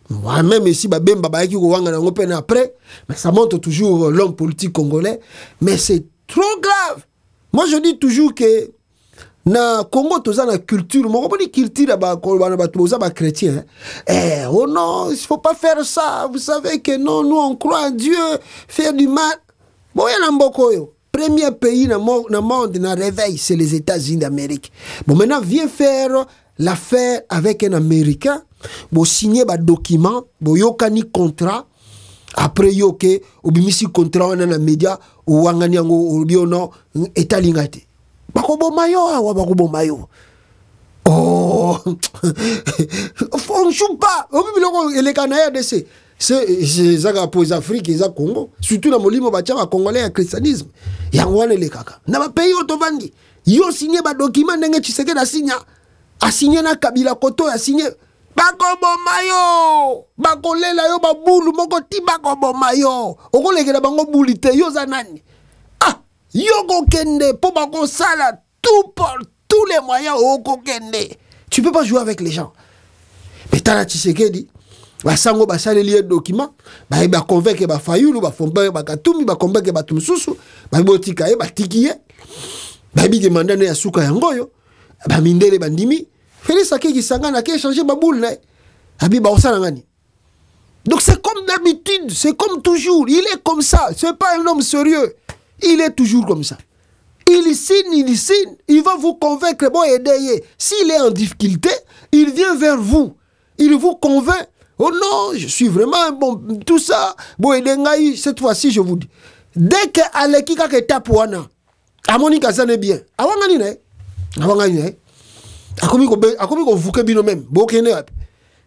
Speaker 2: Même ici, après, mais ça montre toujours l'homme politique congolais. Mais c'est trop grave. Moi, je dis toujours que na Congo, tu as la culture. Moi, je dis culture, chrétien. Oh non, il ne faut pas faire ça. Vous savez que non, nous, on croit en Dieu. Faire du mal. Bon, il y a un beaucoup. Premier pays dans le monde, dans le réveil, c'est les États-Unis d'Amérique. Bon, maintenant, viens faire l'affaire avec un Américain. Bo signer ba document, bo yokani contrat, après yoke, obimisi contrat wana na media, ou wangani yango, obiono, etalingate. Bakobo mayo, awa bakobo mayo. Oh, on joue pas. Obimiloko, ele kana RDC. c'est ça pour les Afrique et les Congo. Surtout dans le Molimo, les Congolais, le christianisme. Il y a un les caca. Dans le pays, ils ont signé un document, a signé na Kabila Koto, a signé. Bakobo mayo, bakolela yo babulu moko ti bakobo mayo. Okolekela bango bulite yo zanani. Ah, yo kokende po bako sala tout par tous les moyens okokende. Tu peux pas jouer avec les gens. Mais tala Tshisekedi, basango basale lié document, ba convaincre ba Fayulu, ba Fomba, ba Katumbi, ba convaincre ba Tumsusu, ba botika e ba tikiye. Ba bi demanda na suka yangoyo, ba mindele bandimi. Félix Akeki Sangana qui a changé ma boule. Donc c'est comme d'habitude, c'est comme toujours. Il est comme ça. C'est pas un homme sérieux. Il est toujours comme ça. Il signe, il va vous convaincre, bon, aider. S'il est en difficulté, il vient vers vous. Il vous convainc. Oh non, je suis vraiment bon, tout ça. Bon, aider, cette fois-ci, je vous dis. Dès que Alekika ke tapuana, Amonika ça n'est bien. Awangani ne? Akomi ko vuke bino même bokene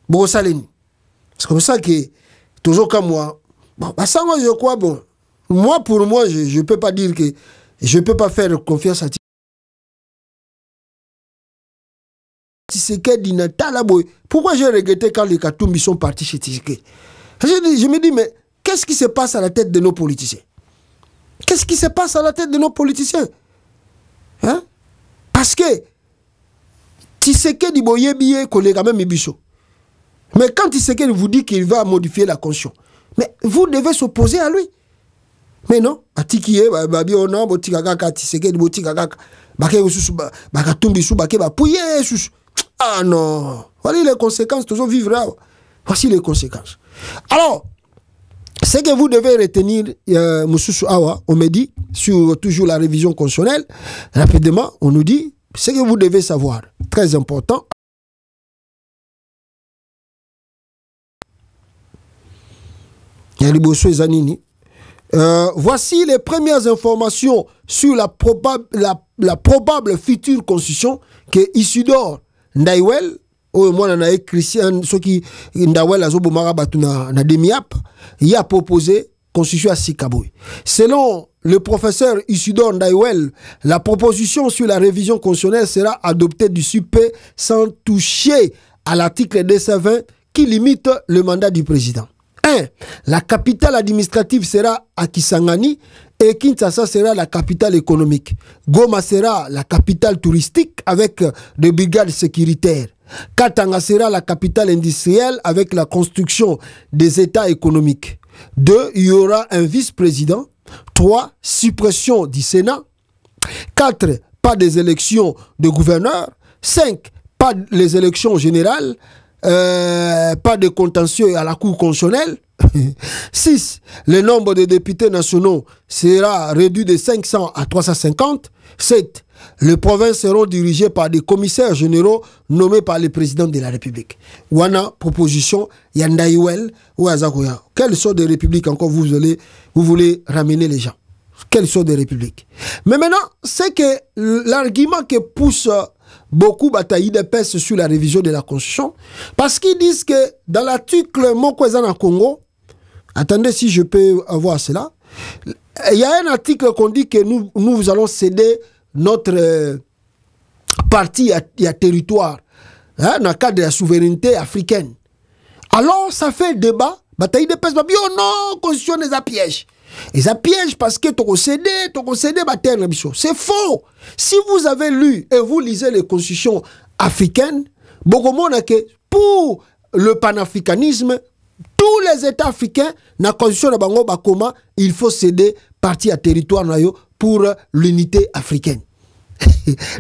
Speaker 2: bo saleni. C'est comme ça que toujours comme moi bon ça moi je crois bon moi pour moi je peux pas dire que je peux pas faire confiance à Tshisekedi Natala boy. Pourquoi j'ai regretté quand les Katumbi sont partis chez Tshisekedi? Je me dis mais qu'est-ce qui se passe à la tête de nos politiciens? Qu'est-ce qui se passe à la tête de nos politiciens? Hein? Parce que Tshisekedi boyebiye collègue même Ibiso. Mais quand Tshisekedi vous dit qu'il va modifier la constitution, mais vous devez s'opposer à lui. Mais non, atikiye babi ona botikaka ka Tshisekedi botikaka bake ususu bakatumbi su bake ba pouye susu. Ah non, voilà les conséquences toujours vivre là. Voici les conséquences. Alors, ce que vous devez retenir Moussoussou Awa, on me dit sur toujours la révision constitutionnelle, rapidement, on nous dit ce que vous devez savoir, très important. Voici les premières informations sur la probable future constitution que Isidore Ndaiwel, ou moi on a Christian, ceux qui Ndaiwel azobo marabatu na demiap, il a proposé constitution à Sikaboui. Selon le professeur Isidore Ndaiwel, la proposition sur la révision constitutionnelle sera adoptée du super sans toucher à l'article 220 qui limite le mandat du président. 1. La capitale administrative sera à Kisangani et Kinshasa sera la capitale économique. Goma sera la capitale touristique avec des brigades sécuritaires. Katanga sera la capitale industrielle avec la construction des états économiques. 2. Il y aura un vice-président. 3. Suppression du Sénat. 4. Pas des élections de gouverneurs. 5. Pas les élections générales. Pas de contentieux à la Cour constitutionnelle. 6. Le nombre de députés nationaux sera réduit de 500 à 350. 7. Les provinces seront dirigées par des commissaires généraux nommés par le président de la République. Wana proposition Yandaiwel ou Azakoya. Quelle sorte de république encore vous voulez ramener les gens? Quelle sorte de république? Mais maintenant, c'est que l'argument que pousse beaucoup bataille de peste sur la révision de la Constitution, parce qu'ils disent que dans l'article Mokwezana Congo, attendez si je peux avoir cela, il y a un article qu'on dit que nous allons céder notre partie à territoire dans le cadre de la souveraineté africaine. Alors ça fait débat, bataille de peste, oh non, Constitution des pièges. Et ça piège parce que tu concédé, c'est faux. Si vous avez lu et vous lisez les constitutions africaines, pour le panafricanisme, tous les États africains, dans la constitution de Bango Bakoma, il faut céder partie à territoire pour l'unité africaine.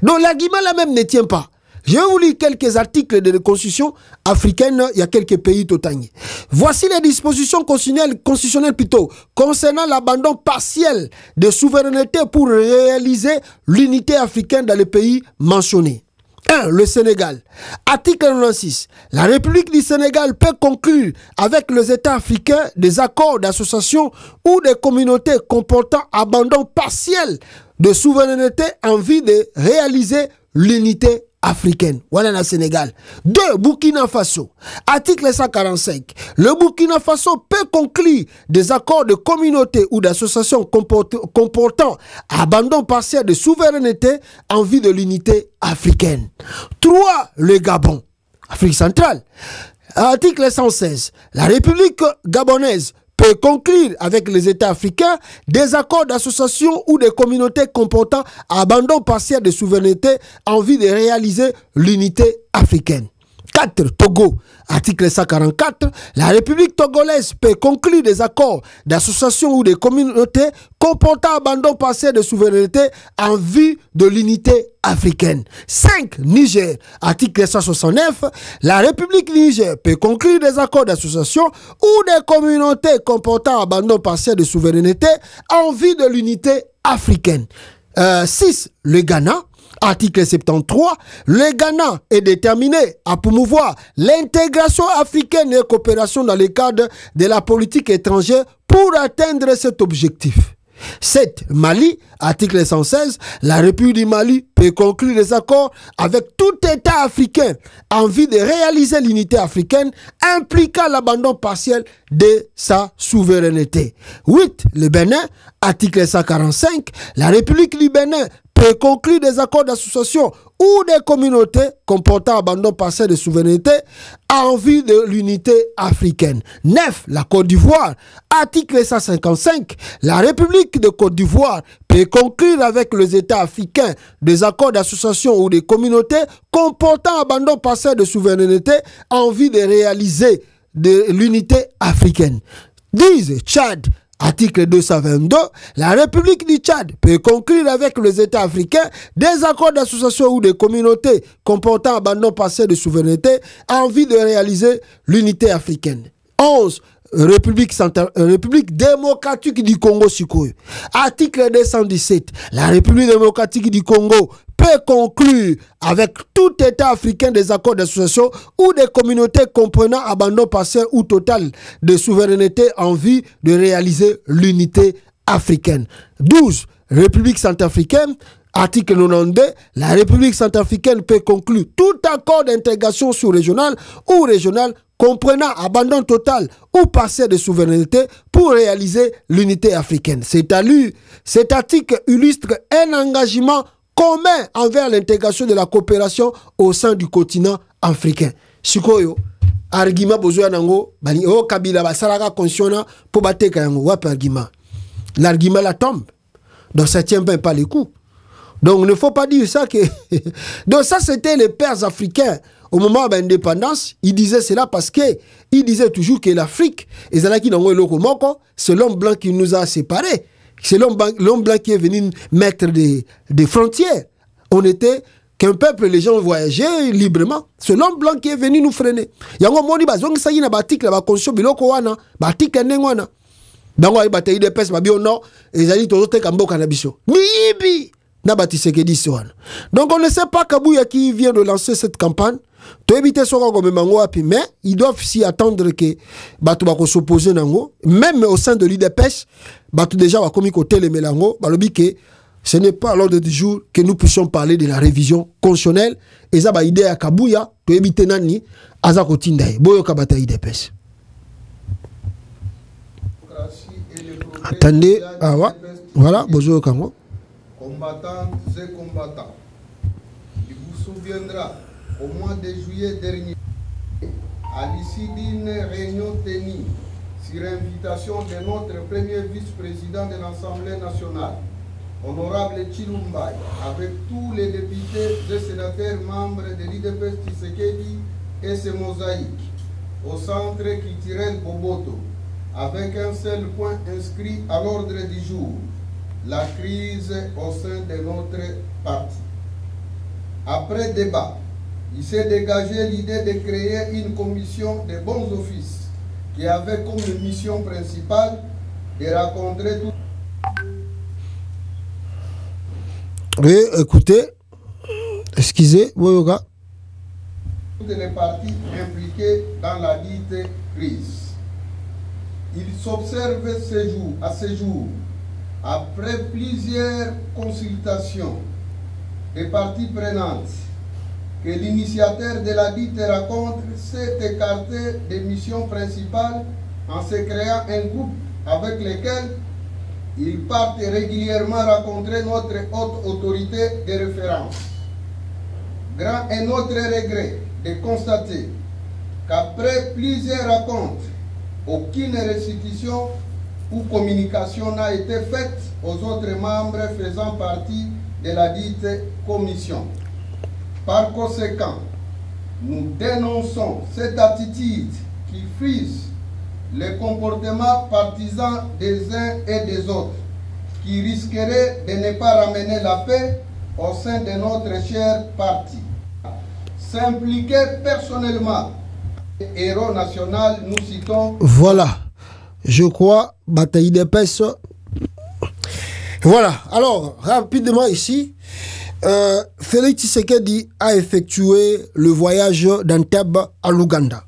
Speaker 2: Donc l'argument là même ne tient pas. Je vais vous lire quelques articles de la Constitution africaine, il y a quelques pays totaniers. Voici les dispositions constitutionnelles plutôt, concernant l'abandon partiel de souveraineté pour réaliser l'unité africaine dans les pays mentionnés. 1. Le Sénégal. Article 96. La République du Sénégal peut conclure avec les États africains des accords d'association ou des communautés comportant abandon partiel de souveraineté en vue de réaliser l'unité africaine. Voilà le Sénégal. 2. Burkina Faso. Article 145. Le Burkina Faso peut conclure des accords de communauté ou d'association comportant abandon partiel de souveraineté en vue de l'unité africaine. 3. Le Gabon. Afrique centrale. Article 116. La République gabonaise peut conclure avec les États africains des accords d'association ou des communautés comportant abandon partiel de souveraineté en vue de réaliser l'unité africaine. 4. Togo. Article 144. La République togolaise peut conclure des accords d'association ou des communautés comportant abandon partiel de souveraineté en vue de l'unité africaine. 5. Niger. Article 169. La République Niger peut conclure des accords d'association ou des communautés comportant abandon partiel de souveraineté en vue de l'unité africaine. 6. Le Ghana. Article 73, le Ghana est déterminé à promouvoir l'intégration africaine et coopération dans le cadre de la politique étrangère pour atteindre cet objectif. 7. Mali, article 116, la République du Mali peut conclure des accords avec tout État africain en vue de réaliser l'unité africaine impliquant l'abandon partiel de sa souveraineté. 8. Le Bénin, article 145, la République du Bénin peut conclure des accords d'association ou des communautés comportant abandon partiel de souveraineté en vue de l'unité africaine. 9. La Côte d'Ivoire. Article 155. La République de Côte d'Ivoire peut conclure avec les États africains des accords d'association ou des communautés comportant abandon partiel de souveraineté en vue de réaliser l'unité africaine. 10. Tchad. Article 222, la République du Tchad peut conclure avec les États africains des accords d'association ou des communautés comportant abandon partiel de souveraineté en vue de réaliser l'unité africaine. 11. République démocratique du Congo Sikoyo. Article 217. La République démocratique du Congo peut conclure avec tout État africain des accords d'association ou des communautés comprenant abandon partiel ou total de souveraineté en vue de réaliser l'unité africaine. 12. République centrafricaine. Article 92, la République centrafricaine peut conclure tout accord d'intégration sous-régionale ou régionale comprenant abandon total ou partiel de souveraineté pour réaliser l'unité africaine. Cet article illustre un engagement commun envers l'intégration de la coopération au sein du continent africain. Sikoyo, argument besoin nango, bani o kabila basaraka consciona pour bateka yango wap argument. L'argument la tombe. Donc ça tient pas les coups. Donc, il ne faut pas dire ça que... Donc, ça, c'était les pères africains. Au moment de l'indépendance, ils disaient cela parce qu'ils disaient toujours que l'Afrique, c'est l'homme blanc qui nous a séparés. C'est l'homme blanc qui est venu mettre des frontières. On était qu'un peuple, les gens voyageaient librement. C'est l'homme blanc qui est venu nous freiner. Yango moni bazong sa yina batik la bakonsho biloko wana, batik nengwana. Dango ay bataille de pes babi ono, ezali tozote kamboka na biso. Mibi. Donc on ne sait pas Kabouya qui vient de lancer cette campagne. Mais ils doivent s'y attendre que Batou va s'opposer nango. Même au sein de l'IDPS, Batou déjà va commis côté les mélango. Balobi que ce n'est pas à l'ordre du jour que nous puissions parler de la révision constitutionnelle. Et ça va idée à Kabouya to éviter nani azako tindaye. Boyo kabata IDPS. Attendez, ah ouais. Voilà, bonjour Kango.
Speaker 9: Combattantes et combattants, il vous souviendra au mois de juillet dernier, à l'issue d'une réunion tenue sur invitation de notre premier vice-président de l'Assemblée nationale, honorable Chilumbaï, avec tous les députés et sénateurs membres de l'IDPS Tshisekedi et ses mosaïques, au centre culturel Boboto, avec un seul point inscrit à l'ordre du jour: la crise au sein de notre parti. Après débat, il s'est dégagé l'idée de créer une commission de bons offices qui avait comme mission principale de rencontrer tout.
Speaker 2: Oui, écoutez, excusez, Boyoga.
Speaker 9: Toutes les parties impliquées dans la dite crise. Il s'observe à ce jour, après plusieurs consultations des parties prenantes, que l'initiateur de la dite rencontre s'est écarté des missions principales en se créant un groupe avec lequel il part régulièrement rencontrer notre haute autorité de référence. Grand est notre regret de constater qu'après plusieurs rencontres, aucune restitution ou communication n'a été faite aux autres membres faisant partie de la dite commission. Par conséquent, nous dénonçons cette attitude qui frise le comportement partisan des uns et des autres, qui risquerait de ne pas ramener la paix au sein de notre cher parti. S'impliquer personnellement, héros national, nous citons...
Speaker 2: Voilà, je crois, bataille d'épaisse. Voilà, alors, rapidement ici, Félix Tshisekedi a effectué le voyage d'Entebbe à l'Ouganda.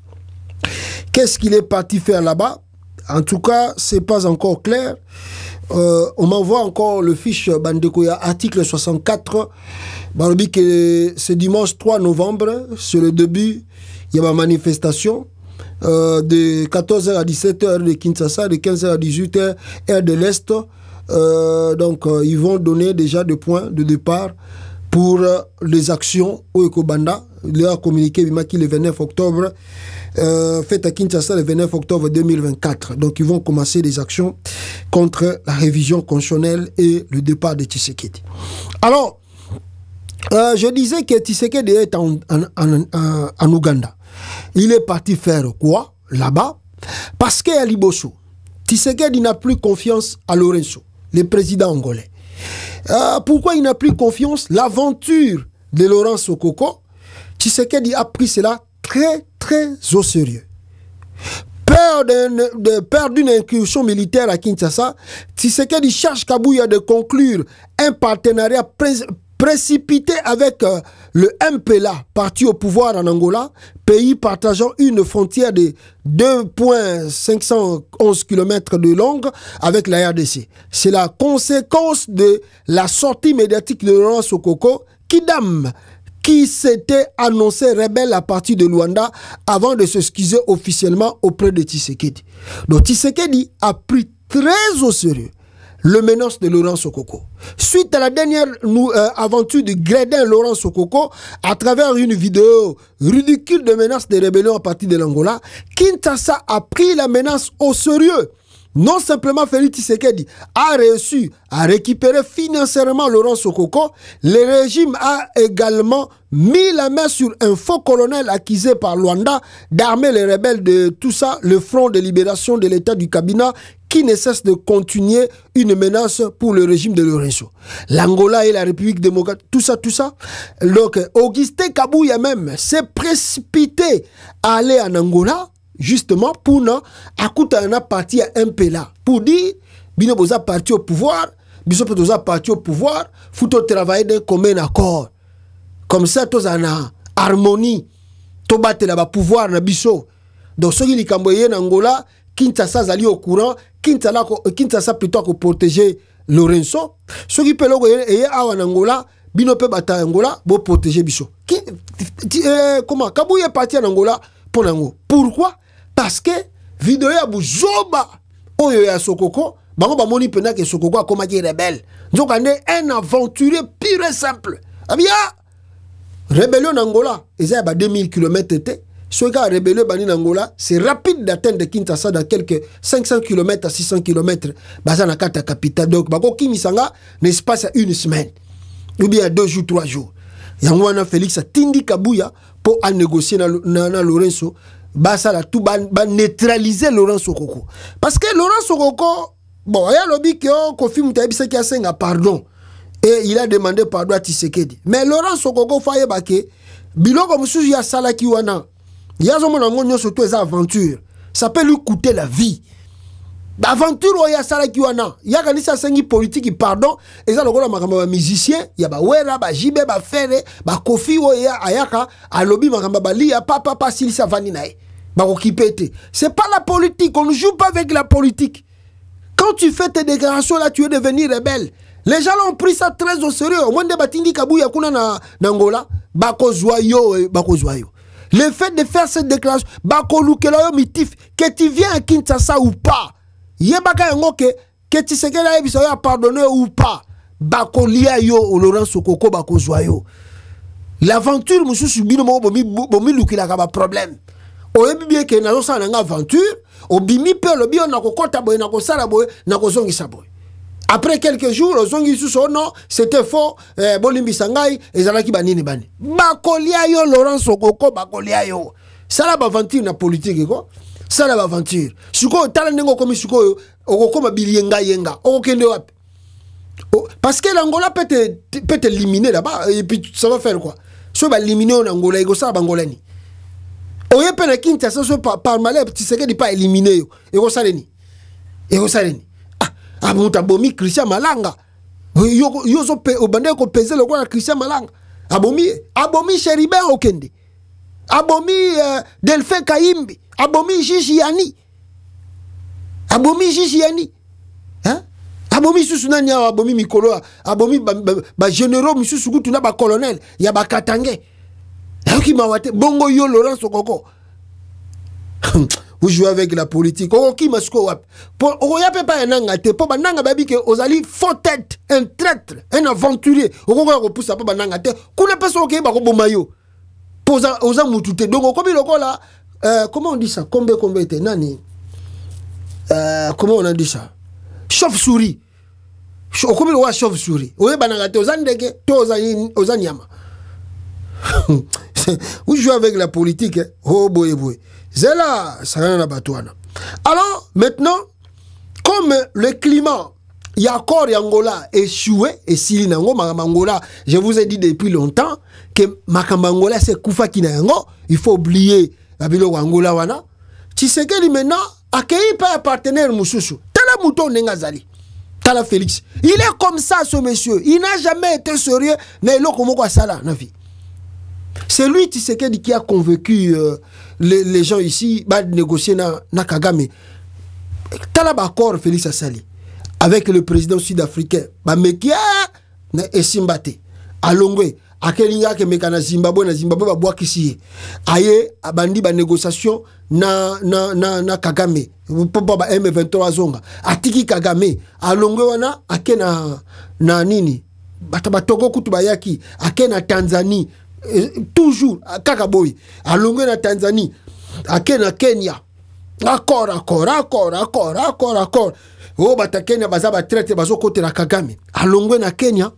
Speaker 2: Qu'est-ce qu'il est parti faire là-bas? En tout cas, c'est pas encore clair. On m'envoie encore le fiche Bandekoya, article 64. Que ce dimanche 3 novembre, c'est le début, il y a ma manifestation de 14h à 17h de Kinshasa, de 15h à 18h, heure de l'Est. Donc, ils vont donner déjà des points de départ pour les actions au Ekobanda. Il a communiqué le 29 octobre, fait à Kinshasa le 29 octobre 2024. Donc, ils vont commencer des actions contre la révision constitutionnelle et le départ de Tshisekedi. Alors, je disais que Tshisekedi est en Ouganda. Il est parti faire quoi là-bas? Parce qu'à Liboso, Tshisekedi n'a plus confiance à Lourenço, le président angolais. Pourquoi il n'a plus confiance? L'aventure de Laurent Sokoko, Tshisekedi a pris cela très au sérieux. Peur d'une incursion militaire à Kinshasa, Tshisekedi cherche Kabouya de conclure un partenariat précipité avec le MPLA, parti au pouvoir en Angola, pays partageant une frontière de 2,511 km de longue avec la RDC. C'est la conséquence de la sortie médiatique de Laurent Sokoko, qui s'était annoncé rebelle à partir de Luanda avant de s'excuser officiellement auprès de Tshisekedi. Donc Tshisekedi a pris très au sérieux le menace de Laurent Sokoko. Suite à la dernière aventure du gredin Laurent Sokoko, à travers une vidéo ridicule de menace de rébellion à partir de l'Angola, Kinshasa a pris la menace au sérieux. Non simplement Félix Tshisekedi a réussi à récupérer financièrement Laurent Sokoko, le régime a également mis la main sur un faux colonel accusé par Luanda d'armer les rebelles de tout ça, le Front de libération de l'État du Kabila, qui ne cesse de continuer une menace pour le régime de Lourenço. L'Angola et la République démocratique, tout ça. Donc, Augustin Kabouya même s'est précipité à aller en Angola, justement pour écouter un parti à MPLA, pour dire, bino boza parti au pouvoir, biso boza parti au pouvoir, faut travailler d'un commun accord. Comme ça, tous en harmonie, to battre là-bas pouvoir na biso. Donc, ceux qui li kamboye en Angola, Kinshasa zali au courant, Kinshasa plutôt que protéger Lourenço. Ceux qui peuvent aller en Angola, bino pe bata Angola, bo protéger biso. Comment Kabouya est parti en Angola pour Nango. Pourquoi? Parce que vidéo ya buzoba oyo ya Sokoko, bango ba moni pena que Sokoko a comme rebelle. Donc on est un aventurier pur et simple. Abia rébellion en Angola, ils ont 2000 km té. Ce gars rébellion en Angola, c'est rapide d'atteindre Kinshasa dans quelques 500 km à 600 km bazan na carte capitale. Donc bako kimisanga l'espace à une semaine ou bien 2 jours 3 jours. Yangwana Félix a tindi Kabouya pour à négocier na Lourenço. Basa la tout neutraliser Laurent Sokoko. Parce que Laurent Sokoko, bon, il y a lobby qui a confirmé qu'il a un pardon. Et il a demandé pardon à Tshisekedi. Mais Laurent Sokoko faye bake, biloko musuzu ya sala ki wana. Ya zo mona ngonyo surtout les aventures. Ça peut lui coûter la vie. L'aventure o ya sala ki wana. Ya kanisa sengi politique pardon, et ça lokola makamba ba musicien, ya ba wera ba jibe ba fere, ba kofi o ya ayaka, a lobby makamba ba li ya papa silisa vani nae. C'est pas la politique, on ne joue pas avec la politique. Quand tu fais tes déclarations là, tu es devenu rebelle. Les gens l'ont pris ça très au sérieux. Au moins de batindi kabouya kuna na Angola, bako zoyo. Le fait de faire cette déclaration, bako lukela mitif, que tu viens à Kinshasa ou pas, yebaka yango que tu sais que la ebiso ya pardonner ou pas, bako lia yo Laurent Sokoko bako zoyo. L'aventure musu subino mo bomi lukela ka ba problème. Oyebi bien que na zo na aventure, obimi pe lo bio na kokota boy na ko sala boy na ko zongisa boy. Après quelques jours, non, c'était faux. Bolimbi Sangai, et Zalaki Banini Bani. Bakolia yo, Laurent Sokoko, Bakolia yo. Ça la aventure na politique, quoi. Ça la aventure. Suko, talanengo comme suko, okoma bilienga yenga. Okende wap. Parce que l'Angola peut t'éliminer là-bas, et puis ça va faire quoi? Soit va éliminer en Angola, et ça va Angolani. Oye pe na Kinshasa, soit par malheur, tu sais qu'il pas éliminé yo. Et go saleni. Abuta bomi Christian Malanga. Yo so pe obande ko pese le kwa Christian Malanga. Abomi Cheribert Okende. Abomi Delphin Kayimbi. Abomi Jijiani. Hein? Abomi Susunani abomi Mikolo. Abomi ba généraux misusu kutu na ba colonel ya ba Katange. Yoki mawate bongo yo Laurent Sokoko. Vous jouez avec la politique. Qui m'a scoop. Pour peut pas un angate. Pour bananga babi que ozali faux tête, un traître, un aventurier. Okoya repousse pas bananga te. Kuna personne qui ba ko bomayo. Posa oza mutute. Donc comme le là, comment on dit ça? Combien était nani? Comment on a dit ça? Chauve-souris. Comme le wa chauve-souris. Oye bananga te ozandeke to ozanyama. Vous jouez avec la politique. Oh boy boy. Zela, ça n'a pas batouana. Alors, maintenant, comme le climat, il y a encore Angola échoué, et si Angola, je vous ai dit depuis longtemps que Makambangola c'est Koufa Kinango, il faut oublier Abilo Angola wana. Tu sais que maintenant, accueilli par un partenaire Moussoussou, Tala Mouton Nengazali, Tala Félix. Il est comme ça, ce monsieur. Il n'a jamais été sérieux, mais il est comme ça là, na vie. C'est lui, Tshisekedi, qui a convaincu les gens ici de négocier na Kagame. Talab accord Félix Assali avec le président sud-africain. Mekia et Simbate. Alongwe. Akelinga ke mekana Zimbabwe ba bois kisi. Aye abandi ba négociation na Kagame. Papa ba M23 zonga. Atiki Kagame. Alongwe wana akena na nini? Bataba Togo kutubayaki. Akena Tanzanie. Toujours à Kakaboy, à Longue na Tanzanie, à Kenya. Accord. Oh, bata Kenya bazaba traite bazo côté la Kagame. À Longue na Kenya,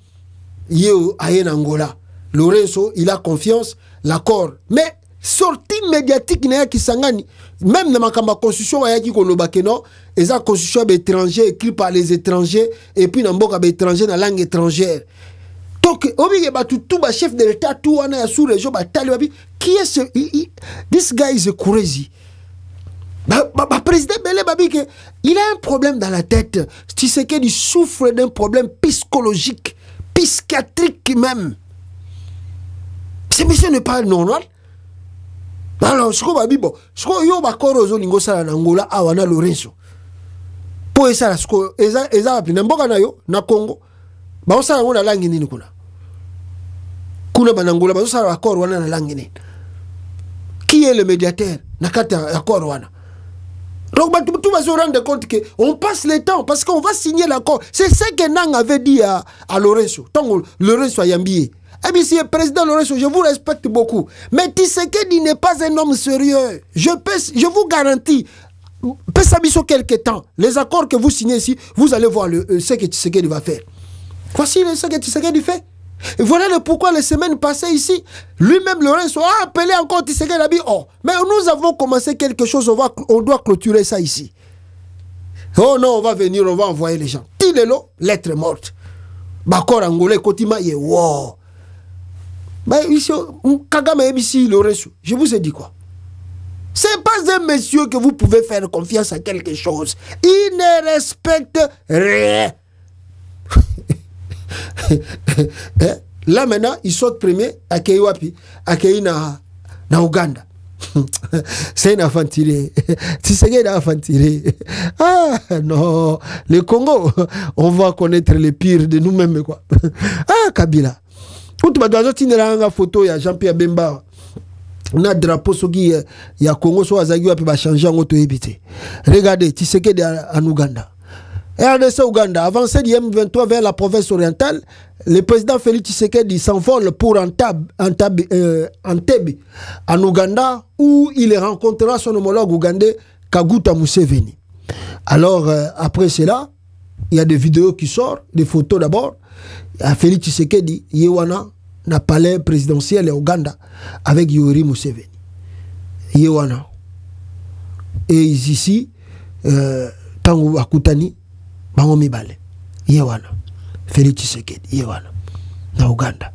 Speaker 2: yeo ayen Angola. Lorenzo, il a confiance, l'accord. Mais sortie médiatique n'a qui sangani, même dans ma constitution ayaki kolobakeno, et sa constitution étrangère écrit par les étrangers et puis dans boka étranger dans langue étrangère. Donc, tout chef de l'État, tout on a sous région, qui est ce? This guy is crazy. Président Belé Babi, il a un problème dans la tête. Tu sais qu'il souffre d'un problème psychologique, psychiatrique même. Ce monsieur n'est pas normal. Alors, ce qu'on va dire, ce qu'on va dire, lingo sala na Angola, awana Lorenzo. Pour ça, ce qu'on va dire, n'importe nayo na Congo, ba osala ngona langi nini kuna. Kuna banangola ba osala accord wana na langi nini. Qui est le médiateur na kata accord wana? Donc, tout va se rendre compte qu'on passe le temps parce qu'on va signer l'accord. C'est ce que Nang avait dit à Lorenzo. Tant que Lorenzo a yambié. Eh bien, si le président Lorenzo, je vous respecte beaucoup. Mais Tshisekedi n'est pas un homme sérieux. Je vous garantis, Pessabiso quelque temps, les accords que vous signez ici, vous allez voir ce que Tshisekedi va faire. Voici ce que Tshisekedi fait. Et voilà le pourquoi les semaines passées ici, lui-même Lorenzo a appelé encore Tshisekedi, a dit, oh, mais nous avons commencé quelque chose, on doit clôturer ça ici. Oh non, on va venir, on va envoyer les gens. Tilelo, lettre morte. Bakor angolais, Kotima, ye, wow. Mais ici, Kagame ici, Lorenzo, je vous ai dit quoi? C'est pas un monsieur que vous pouvez faire confiance à quelque chose. Il ne respecte rien. Là maintenant, il saute premier à Keiwapi, à Keina, na Ouganda. C'est un enfant tiré. Tshisekedi un enfant tiré. Ah non, le Congo, on va connaître les pires de nous-mêmes quoi. Ah Kabila. Quand tu vas une photo ya Jean-Pierre Bemba. Na drapeau soki ya Congo so azagi wa pe ba changer ngoto ebité. Regardez Tshisekedi en Ouganda. RDC Ouganda, avancé du M23 vers la province orientale, le président Félix Tshisekedi s'envole pour Entebbe, en Ouganda, où il rencontrera son homologue ougandais Kaguta Museveni. Alors, après cela, il y a des vidéos qui sortent, des photos d'abord. Félix Tshisekedi, Yewana, na palais présidentiel à Ouganda, avec Yoweri Museveni. Yewana. Et ici, Tango Akutani, Bango Mibale, Yewana, Félix Tshisekedi, Yewana, na Ouganda.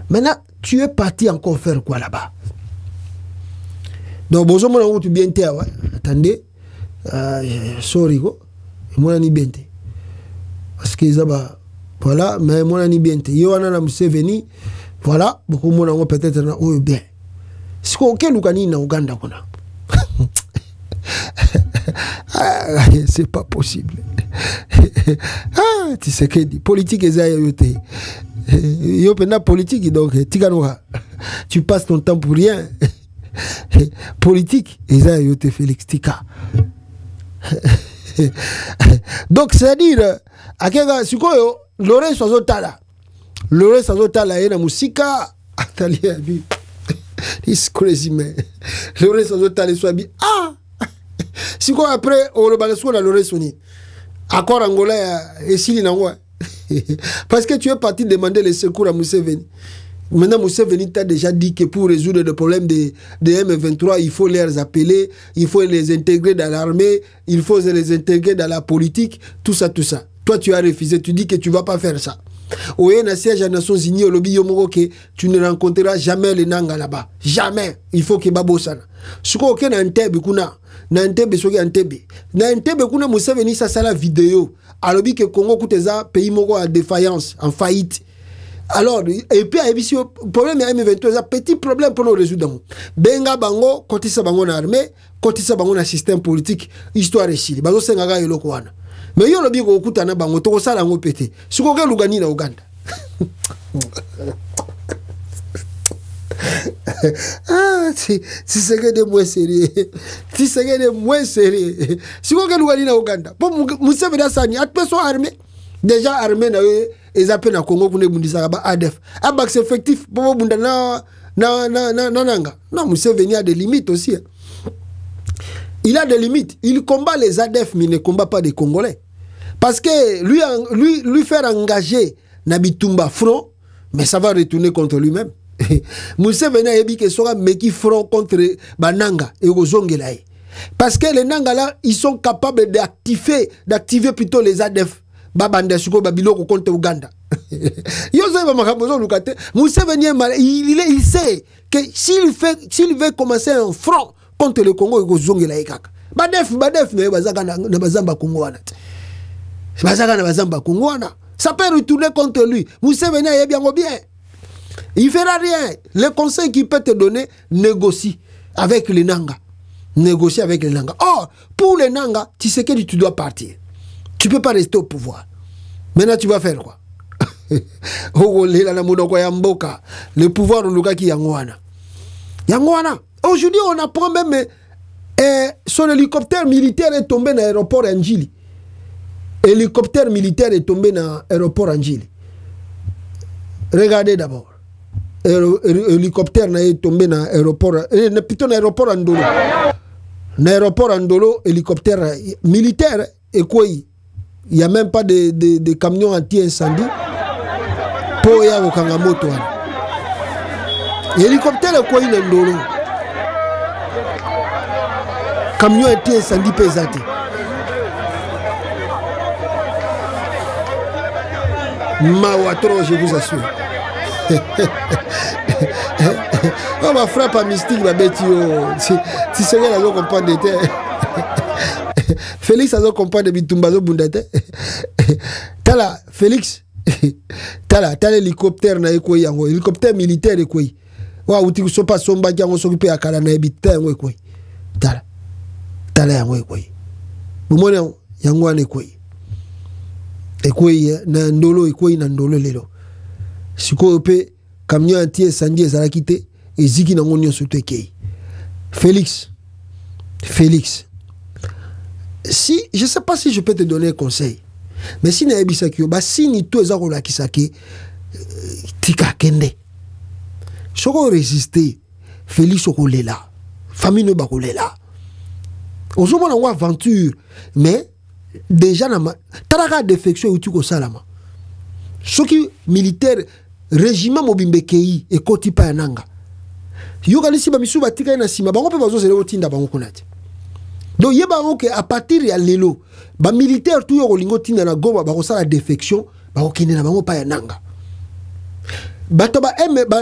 Speaker 2: Maintenant, tu es parti encore faire quoi là-bas? Donc, bonjour, mon tu bien t'es, ouais. Attendez, sorry, go, mon ami bien t'es. Parce que ça voilà, mais mon ami bien t'es. Yewana na Museveni, voilà, beaucoup mon ami peut-être na ou bien. Si qu'on quel lukani na Ouganda kona. Ah, c'est pas possible. Ah, tu sais que politique est ayoté. Yo pena politique donc tu passes ton temps pour rien. Politique est ayoté Félix Tika. Donc c'est-à-dire akega sikoyo Lorenzo Azotala. Lorenzo Azotala ena musika atalia bi. It's crazy man. Lorenzo Azotala swabi ah. Si quoi après on le balance sur la Lorenzo ni accord angolais et s'il n'envoie parce que tu es parti demander les secours à Museveni. Maintenant Museveni t'a déjà dit que pour résoudre le problème des M23 il faut les appeler, il faut les intégrer dans l'armée, il faut les intégrer dans la politique, tout ça. Toi tu as refusé, tu dis que tu vas pas faire ça. Au siège des Nations Unies au lobby yomoro que tu ne rencontreras jamais les Nanga là-bas, jamais. Il faut que babo sana. Ce qu'on a en Entebbe kuna na Entebbe soki Entebbe na Entebbe kuna Museveni ça la vidéo alors que Congo kuteza pays moko en défaillance, en faillite. Alors et puis ici problème ya M23 petit problème pour nous résoudre. Benga bango kotisa bango na armée, kotisa bango na système politique, histoire ici. Bazo sengaga yoloko wana. Mais yo lobi ko kutana bango to sala ngo pété. Siko ke lugani na Uganda. Ah, c'est que de moins sérieux. Si c'est que de moins sérieux. Si vous avez na Ouganda, pour Museveni Sani, à personne armée, déjà armé na les appels na Congo pour ne bundisa ba ADF. Abax effectif pour bunda na nanga. Non, Museveni a des limites aussi. Il a des limites. Il combat les ADF mais il ne combat pas des Congolais. Parce que lui faire engager Nabitumba front, mais ça va retourner contre lui-même. Museveni a dit que sera meki front contre Bananga et Ozongelaï. Parce que les Nanga là, ils sont capables d'activer plutôt les ADF. Babanda Suko Babiloko contre Ouganda. Museveni il sait que s'il veut commencer un front contre le Congo et Ozongelaï kaka. Badef mais bazaka na bazamba Congo wana. Bazaka na bazamba Congo wana. Ça peut retourner contre lui. Museveni a bien. Il ne fera rien. Le conseil qu'il peut te donner, négocie avec les Nanga. Négocie avec les Nanga. Or, pour les Nanga, tu sais que tu dois partir. Tu ne peux pas rester au pouvoir. Maintenant, tu vas faire quoi? Le pouvoir, aujourd'hui, on apprend même son hélicoptère militaire est tombé dans l'aéroport Anjili. Hélicoptère militaire est tombé dans l'aéroport Anjili. Regardez d'abord. Hélicoptère est tombé dans l'aéroport, plutôt dans l'aéroport Andolo. Dans l'aéroport Andolo, hélicoptère militaire, et quoi? Il n'y a même pas de camions anti-incendie pour y aller au Kangamoto. Hélicoptère est quoi? Il est Andolo. Camion anti-incendie pesate. Mawatro, je vous assure. On va frapper à mystique, ma bête. Si c'est là, on comprend de terre. Félix, on comprend de Bitumbazo Bundate. Tala, Félix. Tala, l'hélicoptère na ekoi yango. Hélicoptère militaire ekoi. Wa uti sopa somba jango s'occuper à kala na ebita ngwe kwe. Tala ya ngwe kwe. Mumone yango ane kwe. Ekwe na ndolo ekwe na ndolo lelo. Siko pe camion anti sanji ezala kite eziki na ngonyo soto ekei. Félix. Si je sais pas si je peux te donner un conseil. Mais si na ebisaki ba si ni to ezako la kisake tika kende. Soko résister Félix okolela. Famille no bakolela. Ozoma na aventure mais déjà na taraka défection uti ko salama. Soki militaire régiment mobimbe kei e koti pa yananga. Yoka nisi ba misu batika na sima bango pe bazo zele otinda bango konati. Donc yeba que à partir ya lelo ba militaire tout yo lingo tinda na goma ba ko sala défection ba ko kine na bango pa yananga. Bato ba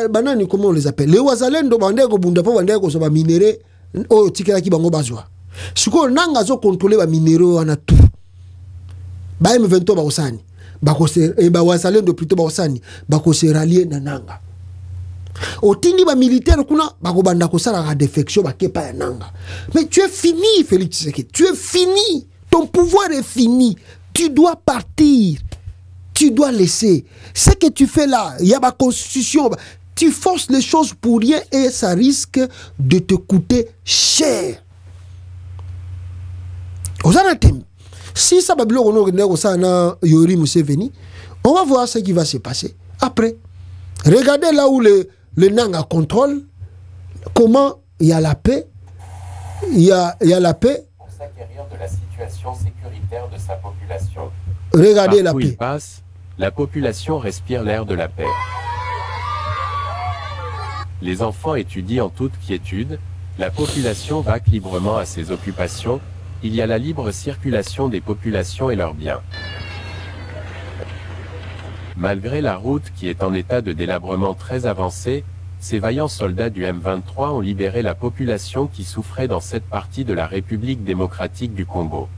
Speaker 2: banani comment on les appelle les wazalendo bande ko bunda po bande ko so ba minéré o tikela ki bango bazwa. Siko nanga zo contrôler ba minéraux wana tout. Ba M23 ba osani. Ba ko se ba wazalendo plutôt ba osani. Ba ko se rallier na nanga. Otindi ba militaire kuna ba ko banda ko sala la défection ba kepa ya nanga. Mais tu es fini Félix Tshisekedi. Tu es fini. Ton pouvoir est fini. Tu dois partir. Tu dois laisser. Ce que tu fais là, il y a ma constitution. Tu forces les choses pour rien et ça risque de te coûter cher. Si ça va bien, on va voir ce qui va se passer après. Regardez là où le Nanga contrôle, comment il y a la paix. Il y a la paix.
Speaker 11: Pour s'acquérir de la situation sécuritaire de sa population.
Speaker 2: Regardez
Speaker 11: Partout
Speaker 2: la paix.
Speaker 11: il passe, la population respire l'air de la paix. Les enfants étudient en toute quiétude, la population vaque librement à ses occupations, il y a la libre circulation des populations et leurs biens. Malgré la route qui est en état de délabrement très avancé, ces vaillants soldats du M23 ont libéré la population qui souffrait dans cette partie de la République démocratique du Congo.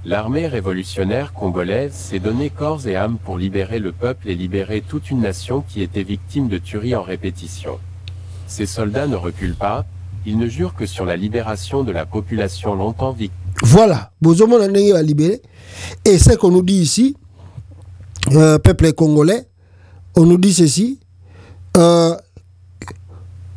Speaker 11: L'armée révolutionnaire congolaise s'est donné corps et âme pour libérer le peuple et libérer toute une nation qui était victime de tueries en répétition. Ces soldats ne reculent pas, ils ne jurent que sur la libération de la population longtemps victime.
Speaker 2: Voilà, Bozomo Nanenge va libérer. Et ce qu'on nous dit ici, peuple congolais, on nous dit ceci,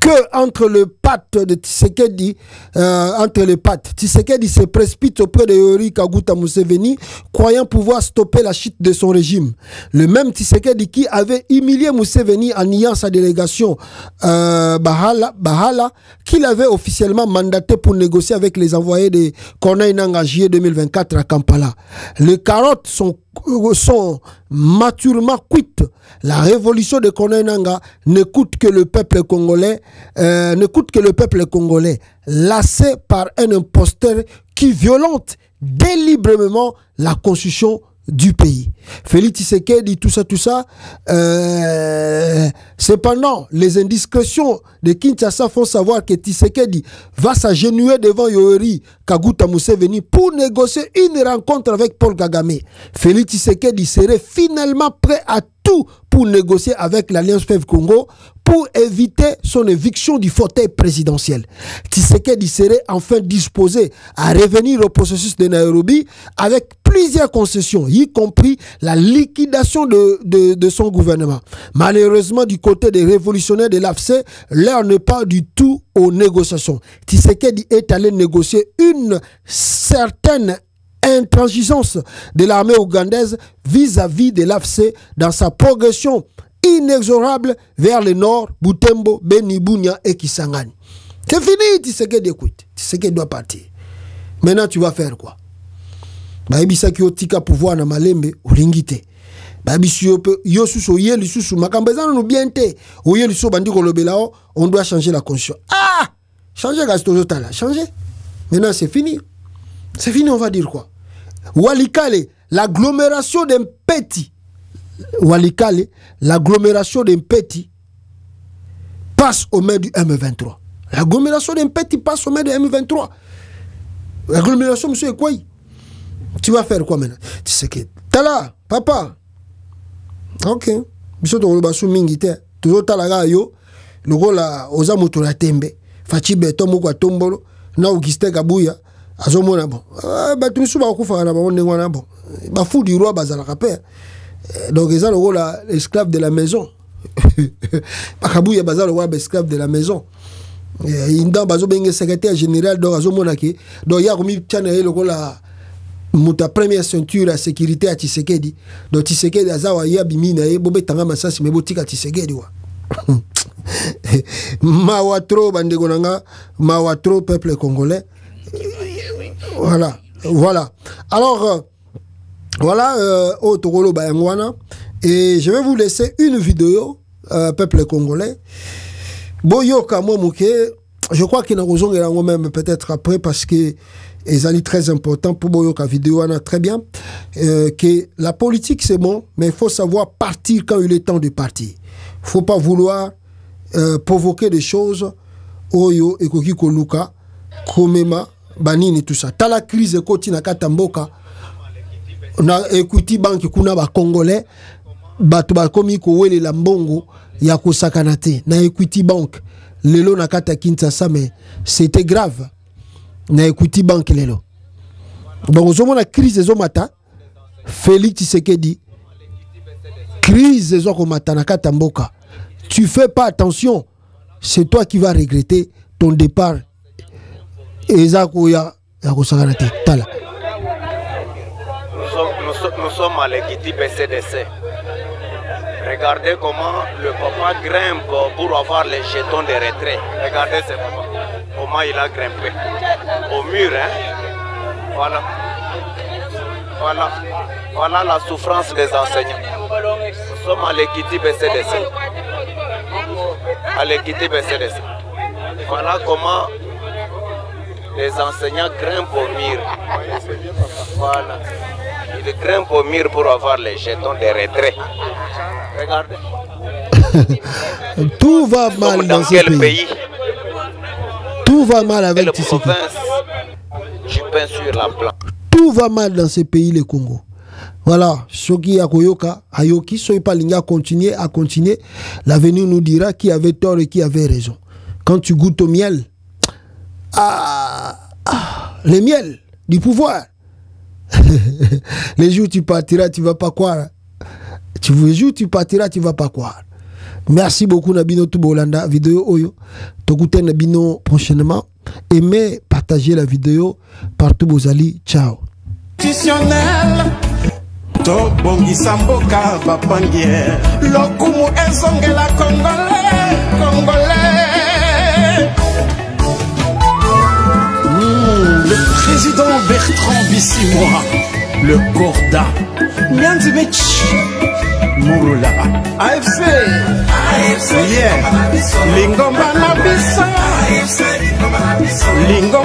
Speaker 2: que entre le pacte de Tshisekedi, Tshisekedi se précipite auprès de Yoweri Kaguta Museveni, croyant pouvoir stopper la chute de son régime. Le même Tshisekedi qui avait humilié Museveni en niant sa délégation Bahala, qu'il avait officiellement mandaté pour négocier avec les envoyés de Corneille Nangaa en juillet 2024 à Kampala. Les carottes sont maturement cuites. La révolution de Corneille Nangaa ne coûte que le peuple congolais, lassé par un imposteur qui violente délibérément la constitution du pays. Félix Tshisekedi, tout ça. Cependant, les indiscrétions de Kinshasa font savoir que Tshisekedi va s'agenouiller devant Yoweri Kaguta Museveni pour négocier une rencontre avec Paul Kagame. Félix Tshisekedi serait finalement prêt à tout pour négocier avec l'Alliance Fleuve Congo pour éviter son éviction du fauteuil présidentiel. Tshisekedi serait enfin disposé à revenir au processus de Nairobi avec plusieurs concessions, y compris la liquidation de son gouvernement. Malheureusement, du côté des révolutionnaires de l'AFC, l'heure n'est pas du tout aux négociations. Tshisekedi est allé négocier une certaine intransigeance de l'armée ougandaise vis-à-vis de l'AFC dans sa progression inexorable vers le nord, Butembo, Beni, Bunia et Kisangani. C'est fini, Tshisekedi, écoute. Tshisekedi doit partir. Maintenant, tu vas faire quoi? Baibisaki otika pouvoir na malembe olingite. Babisi yo susu yeli susu makambezana no biente. Oyeli so bandi ko lobelao, on doit changer la constitution. Ah! Changer Gastozotala, changer. Maintenant, c'est fini. C'est fini, on va dire quoi? Walikale, l'agglomération d'un petit. Walikale, l'agglomération d'un petit passe au maire du M23. L'agglomération d'un petit passe au maire du M23. L'agglomération, monsieur, quoi? Tu vas faire quoi maintenant? Tu sais que t'as là, papa. Ok. Monsieur, tu vas mingi te. Tu vas là, yo. le rola oza moto na tembe fachi beto moko tombolo na Augustin Kabuya azomona bon ba tout suba ko fa na ba onde ngwana bon ba fou du roi bazala kapé donc ils ont le rôle esclave de la maison ba Kabuya bazala le roi esclave de la maison inda bazo benge secrétaire général donc azomona ki donc ya komi tchana le rôle muta première ceinture à sécurité à Tshisekedi donc Tshisekedi azawa ya bimina e bobe tanga masasi me botika Tshisekedi wa mawatro bandeko nanga mawatro peuple congolais voilà alors voilà Otokolo Bayangwana et je vais vous laisser une vidéo peuple congolais boyoka momuke je crois qu'il y a une même peut-être après parce que ils sont très important pour boyoka vidéo on a très bien que la politique c'est bon mais il faut savoir partir quand il est temps de partir. Faut pas vouloir provoquer des choses oyo ekoki koluka komema banini tout ça. Tala crise ekoti na katamboka na Equity Bank kuna ba congolais bato ba komi ko wele la mbongo ya kosakana te na Equity Bank lelo na kata Kinshasa mais c'était grave na Equity Bank lelo. Donc ozomo na crise ezomata Félix Tshisekedi crise ezomata na katamboka. Tu fais pas attention, c'est toi qui vas regretter ton départ. Et Zakoya,
Speaker 12: nous sommes à l'équipe PCDC. Regardez comment le papa grimpe pour avoir les jetons de retrait. Regardez ce papa, comment il a grimpé. Au mur, hein. Voilà. Voilà la souffrance des enseignants. Nous sommes à l'équipe PCDC. À l'équité BCDC. Voilà comment les enseignants grimpent au mur. Voilà. Ils grimpent au mur pour avoir les jetons de retrait. Regardez.
Speaker 2: Tout va mal dans ce pays. Tout va mal avec
Speaker 12: cette province. Je peins sur la plante.
Speaker 2: Tout va mal dans ce pays, le Congo. Voilà, ce qui a koyoka, ayoki, soyez pas linga à continuer. L'avenir nous dira qui avait tort et qui avait raison. Quand tu goûtes au miel, le miel du pouvoir. Les jours où tu partiras, tu vas pas croire. Les jours où tu partiras, tu vas pas croire. Merci beaucoup Nabino Tubolanda, vidéo Oyo. Tokuten Nabino prochainement. Aimez, partagez la vidéo partout Bozali. Ciao.
Speaker 13: To bongisa mboka bapangier lokumu ezongela congolais le président Bertrand Bissimois le Corda Nyanzimich Mouroula AFC yeah Lingomba na biso Lingomba